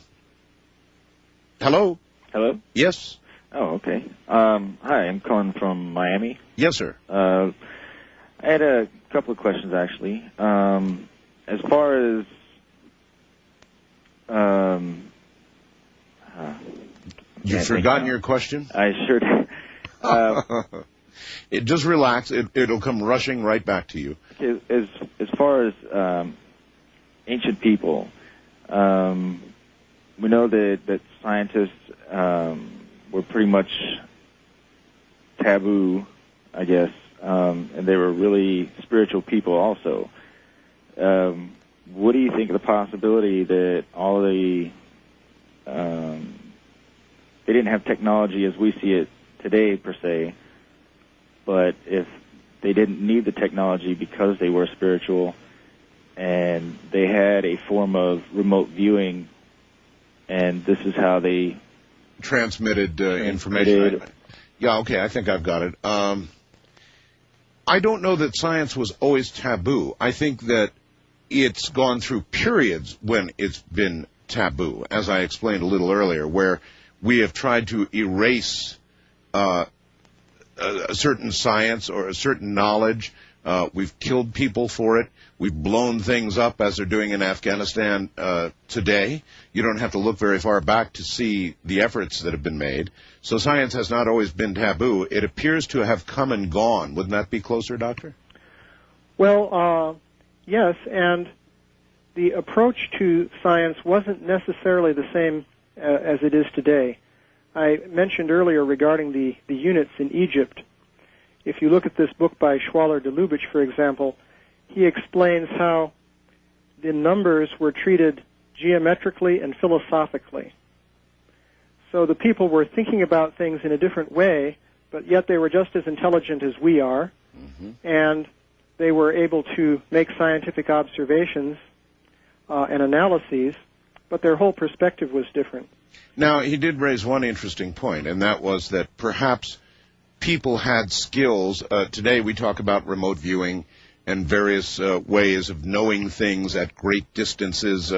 Hello? Hello? Yes. Oh, okay. Hi, I'm calling from Miami. Yes, sir. I had a couple of questions, actually. As far as you've forgotten your question? I sure did. Just relax. It'll come rushing right back to you. As far as ancient people, we know that scientists were pretty much taboo, I guess. And they were really spiritual people also. What do you think of the possibility that they didn't have technology as we see it today, per se, but if they didn't need the technology because they were spiritual and they had a form of remote viewing, and this is how they transmitted information. Yeah, okay, I think I've got it. I don't know that science was always taboo. I think that it's gone through periods when it's been taboo, as I explained a little earlier, where we have tried to erase a certain science or a certain knowledge. We've killed people for it. We've blown things up, as they're doing in Afghanistan today. You don't have to look very far back to see the efforts that have been made. So science has not always been taboo. It appears to have come and gone. Wouldn't that be closer, Doctor? Well, yes, and the approach to science wasn't necessarily the same as it is today. I mentioned earlier regarding the units in Egypt. If you look at this book by Schwaller de Lubitsch, for example, he explains how the numbers were treated geometrically and philosophically. So the people were thinking about things in a different way, but yet they were just as intelligent as we are, and they were able to make scientific observations and analyses, but their whole perspective was different. Now, he did raise one interesting point, and that was that perhaps people had skills. Today we talk about remote viewing and various ways of knowing things at great distances,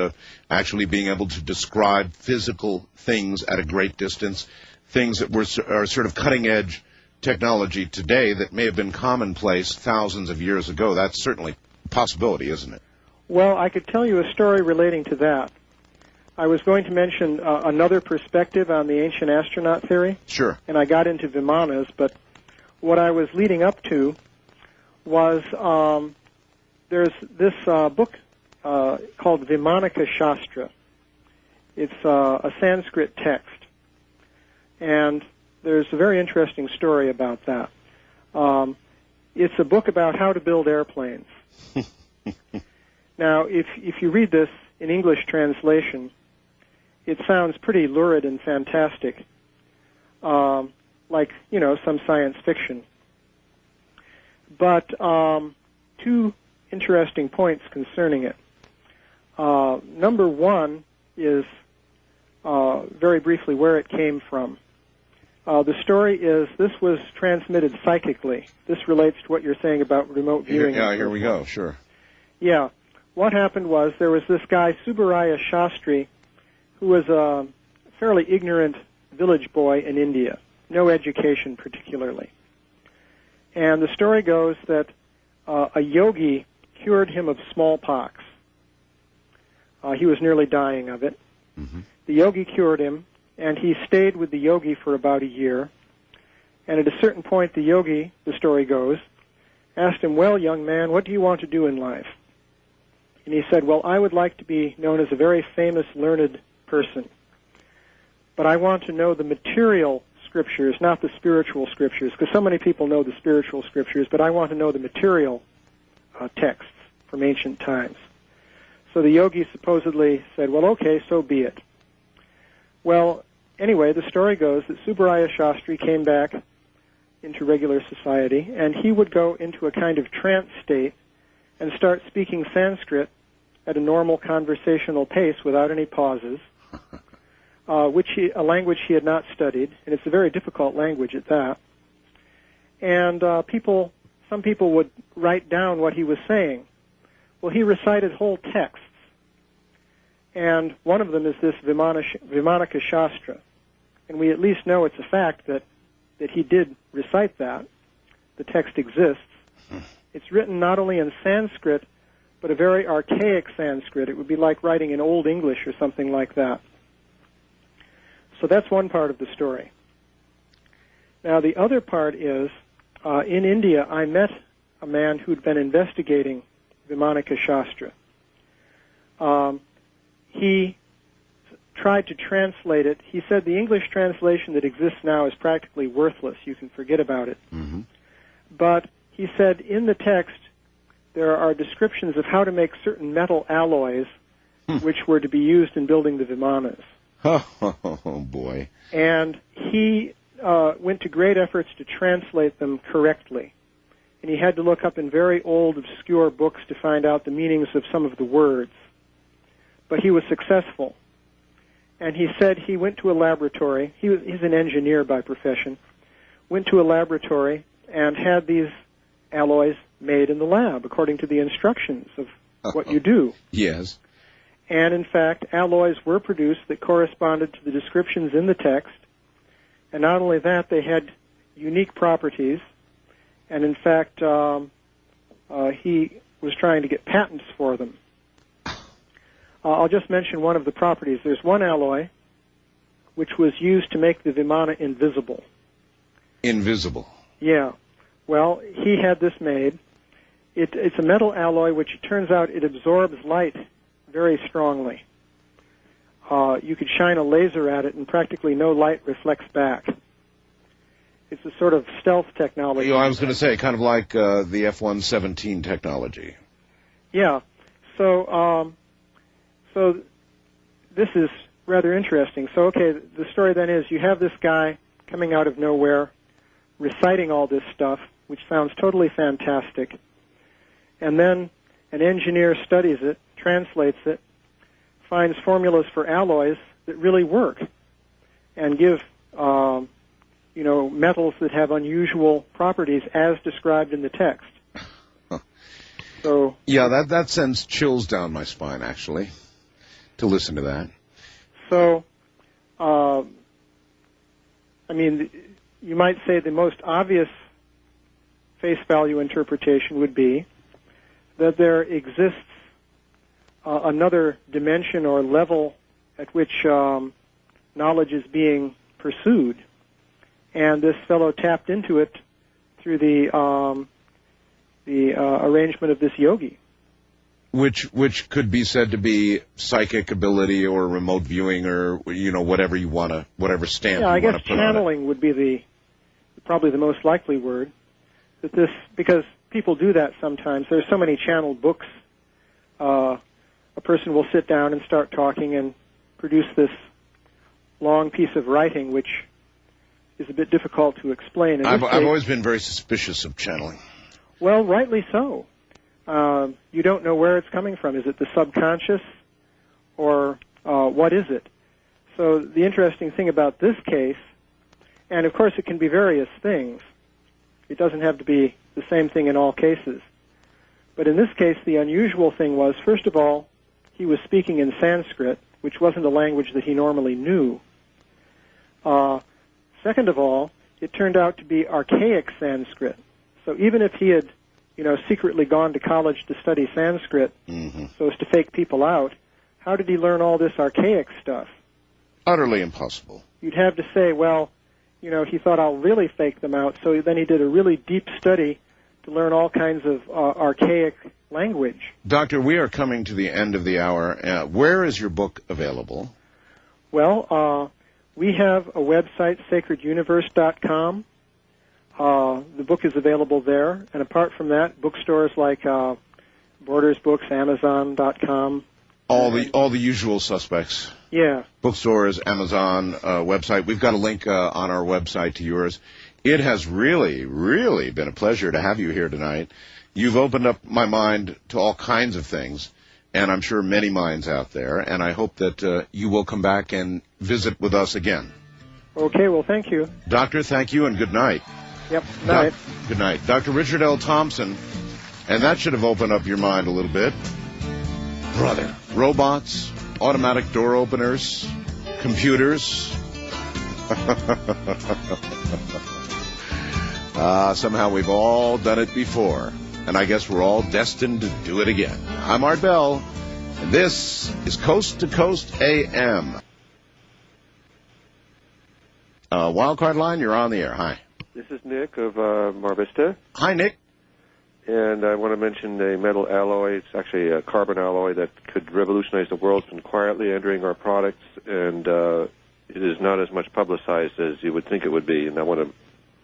actually being able to describe physical things at a great distance, things that are sort of cutting-edge technology today that may have been commonplace thousands of years ago. That's certainly a possibility, isn't it? Well, I could tell you a story relating to that. I was going to mention another perspective on the ancient astronaut theory. Sure. And I got into Vimanas, but what I was leading up to was there's this book called Vimanas Shastra. It's a Sanskrit text, and there's a very interesting story about that. It's a book about how to build airplanes. Now, if you read this in English translation, it sounds pretty lurid and fantastic, like, some science fiction. But two interesting points concerning it. Number one is, very briefly, where it came from. The story is this was transmitted psychically. This relates to what you're saying about remote viewing. Here we go, sure. Yeah. What happened was there was this guy, Subbaraya Shastri, who was a fairly ignorant village boy in India, no education particularly. And the story goes that a yogi cured him of smallpox. He was nearly dying of it. Mm-hmm. The yogi cured him, and he stayed with the yogi for about a year. And at a certain point, the yogi, the story goes, asked him, "Well, young man, what do you want to do in life?" And he said, "Well, I would like to be known as a very famous, learned person. But I want to know the material scriptures, not the spiritual scriptures, because so many people know the spiritual scriptures, but I want to know the material texts from ancient times." So the yogi supposedly said, "Well, okay, so be it." Well, anyway, the story goes that Subbaraya Shastri came back into regular society, and he would go into a kind of trance state and start speaking Sanskrit at a normal conversational pace without any pauses, a language he had not studied, and it's a very difficult language at that. And some people would write down what he was saying. Well, he recited whole texts, and one of them is this Vimanas Shastra, and we at least know it's a fact that he did recite that. The text exists. It's written not only in Sanskrit, but a very archaic Sanskrit. It would be like writing in Old English or something like that. So that's one part of the story. Now, the other part is, in India, I met a man who'd been investigating Vimanas Shastra. He tried to translate it. He said the English translation that exists now is practically worthless. You can forget about it. Mm-hmm. But he said in the text there are descriptions of how to make certain metal alloys which were to be used in building the Vimanas. Oh, boy. And he went to great efforts to translate them correctly. And he had to look up in very old, obscure books to find out the meanings of some of the words. But he was successful. And he said he went to a laboratory. He's an engineer by profession. Went to a laboratory and had these alloys made in the lab according to the instructions of what you do. Yes. And in fact, alloys were produced that corresponded to the descriptions in the text. And not only that, they had unique properties. And in fact, he was trying to get patents for them. I'll just mention one of the properties. There's one alloy which was used to make the Vimana invisible. Invisible? Yeah. Well, he had this made. It's a metal alloy which it turns out it absorbs light very strongly. You could shine a laser at it and practically no light reflects back. It's a sort of stealth technology. I was going to say, kind of like the F-117 technology. Yeah. So this is rather interesting. So, okay, the story then is you have this guy coming out of nowhere, reciting all this stuff, which sounds totally fantastic. And then an engineer studies it, translates it, finds formulas for alloys that really work and give, metals that have unusual properties as described in the text. So yeah, that sends chills down my spine, actually, to listen to that. So, you might say the most obvious face value interpretation would be that there exists another dimension or level at which knowledge is being pursued, and this fellow tapped into it through the arrangement of this yogi. Which could be said to be psychic ability or remote viewing or, whatever you want to, whatever stamp you want to put on it. Yeah, I guess channeling would be probably the most likely word. Because people do that sometimes. There's so many channeled books. A person will sit down and start talking and produce this long piece of writing, which is a bit difficult to explain. I've always been very suspicious of channeling. Well, rightly so. You don't know where it's coming from. Is it the subconscious, or what is it? So the interesting thing about this case, and of course it can be various things. It doesn't have to be the same thing in all cases. But in this case, the unusual thing was, first of all, he was speaking in Sanskrit, which wasn't a language that he normally knew. Second of all, it turned out to be archaic Sanskrit. So even if he had secretly gone to college to study Sanskrit so as to fake people out, how did he learn all this archaic stuff? Utterly impossible. You'd have to say, well, he thought, I'll really fake them out, so then he did a really deep study to learn all kinds of archaic language. Doctor, we are coming to the end of the hour. Where is your book available? Well, we have a website, sacreduniverse.com. The book is available there, and apart from that, bookstores like Borders Books, Amazon.com. All the usual suspects. Yeah. Bookstores, Amazon, website. We've got a link on our website to yours. It has really, really been a pleasure to have you here tonight. You've opened up my mind to all kinds of things, and I'm sure many minds out there, and I hope that you will come back and visit with us again. Okay, well, thank you. Doctor, thank you, and good night. Yep, night. Good night. Dr. Richard L. Thompson, and that should have opened up your mind a little bit. Brother, robots, automatic door openers, computers. Somehow we've all done it before, and I guess we're all destined to do it again. I'm Art Bell, and this is Coast to Coast AM. Wildcard line, you're on the air. Hi. This is Nick of Mar Vista. Hi, Nick. And I want to mention a metal alloy. It's actually a carbon alloy that could revolutionize the world. It's been quietly entering our products, and it is not as much publicized as you would think it would be. And I want to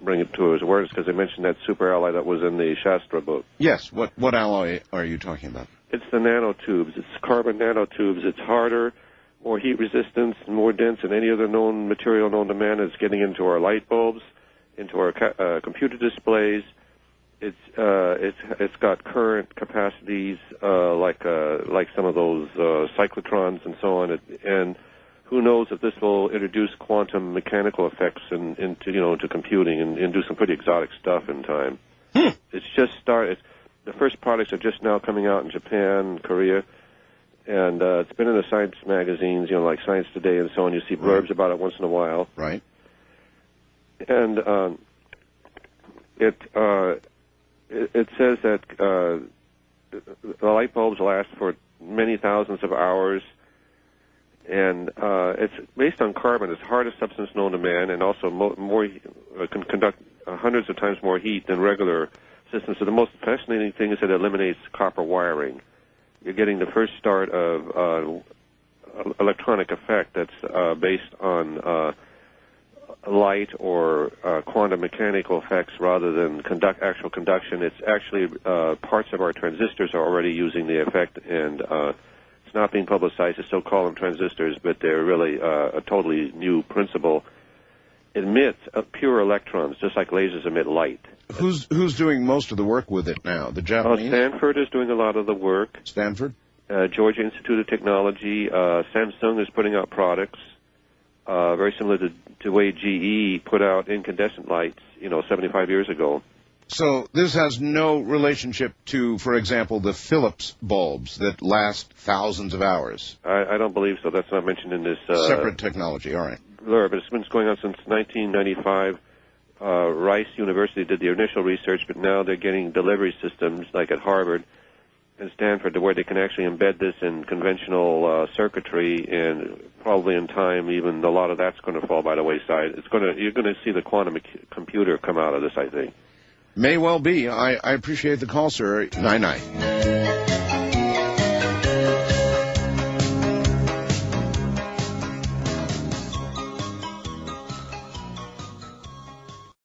bring it to his awareness because I mentioned that super alloy that was in the Shastra book. Yes. What alloy are you talking about? It's the nanotubes. It's carbon nanotubes. It's harder, more heat resistance, and more dense than any other known material known to man. It's getting into our light bulbs, into our computer displays. It's got current capacities like some of those cyclotrons and so on. And who knows if this will introduce quantum mechanical effects into computing and do some pretty exotic stuff in time. It's just started. The first products are just now coming out in Japan, Korea, and it's been in the science magazines, like Science Today and so on. You see blurbs about it once in a while. Right. And it says that the light bulbs last for many thousands of hours, and it's based on carbon. It's the hardest substance known to man, and also can conduct hundreds of times more heat than regular systems. So the most fascinating thing is that it eliminates copper wiring. You're getting the first start of electronic effect that's based on light or quantum mechanical effects rather than actual conduction. It's actually parts of our transistors are already using the effect, and it's not being publicized. I still call them transistors, but they're really a totally new principle. It emits pure electrons, just like lasers emit light. Who's doing most of the work with it now? The Japanese? Stanford is doing a lot of the work. Stanford? Georgia Institute of Technology. Samsung is putting out products very similar to the way GE put out incandescent lights, 75 years ago. So this has no relationship to, for example, the Philips bulbs that last thousands of hours? I don't believe so. That's not mentioned in this. Separate technology, all right. But it's been going on since 1995. Rice University did the initial research, but now they're getting delivery systems, like at Harvard and Stanford, where they can actually embed this in conventional circuitry, and probably in time, even a lot of that's going to fall by the wayside. You're going to see the quantum computer come out of this, I think. May well be. I appreciate the call, sir. Night-night.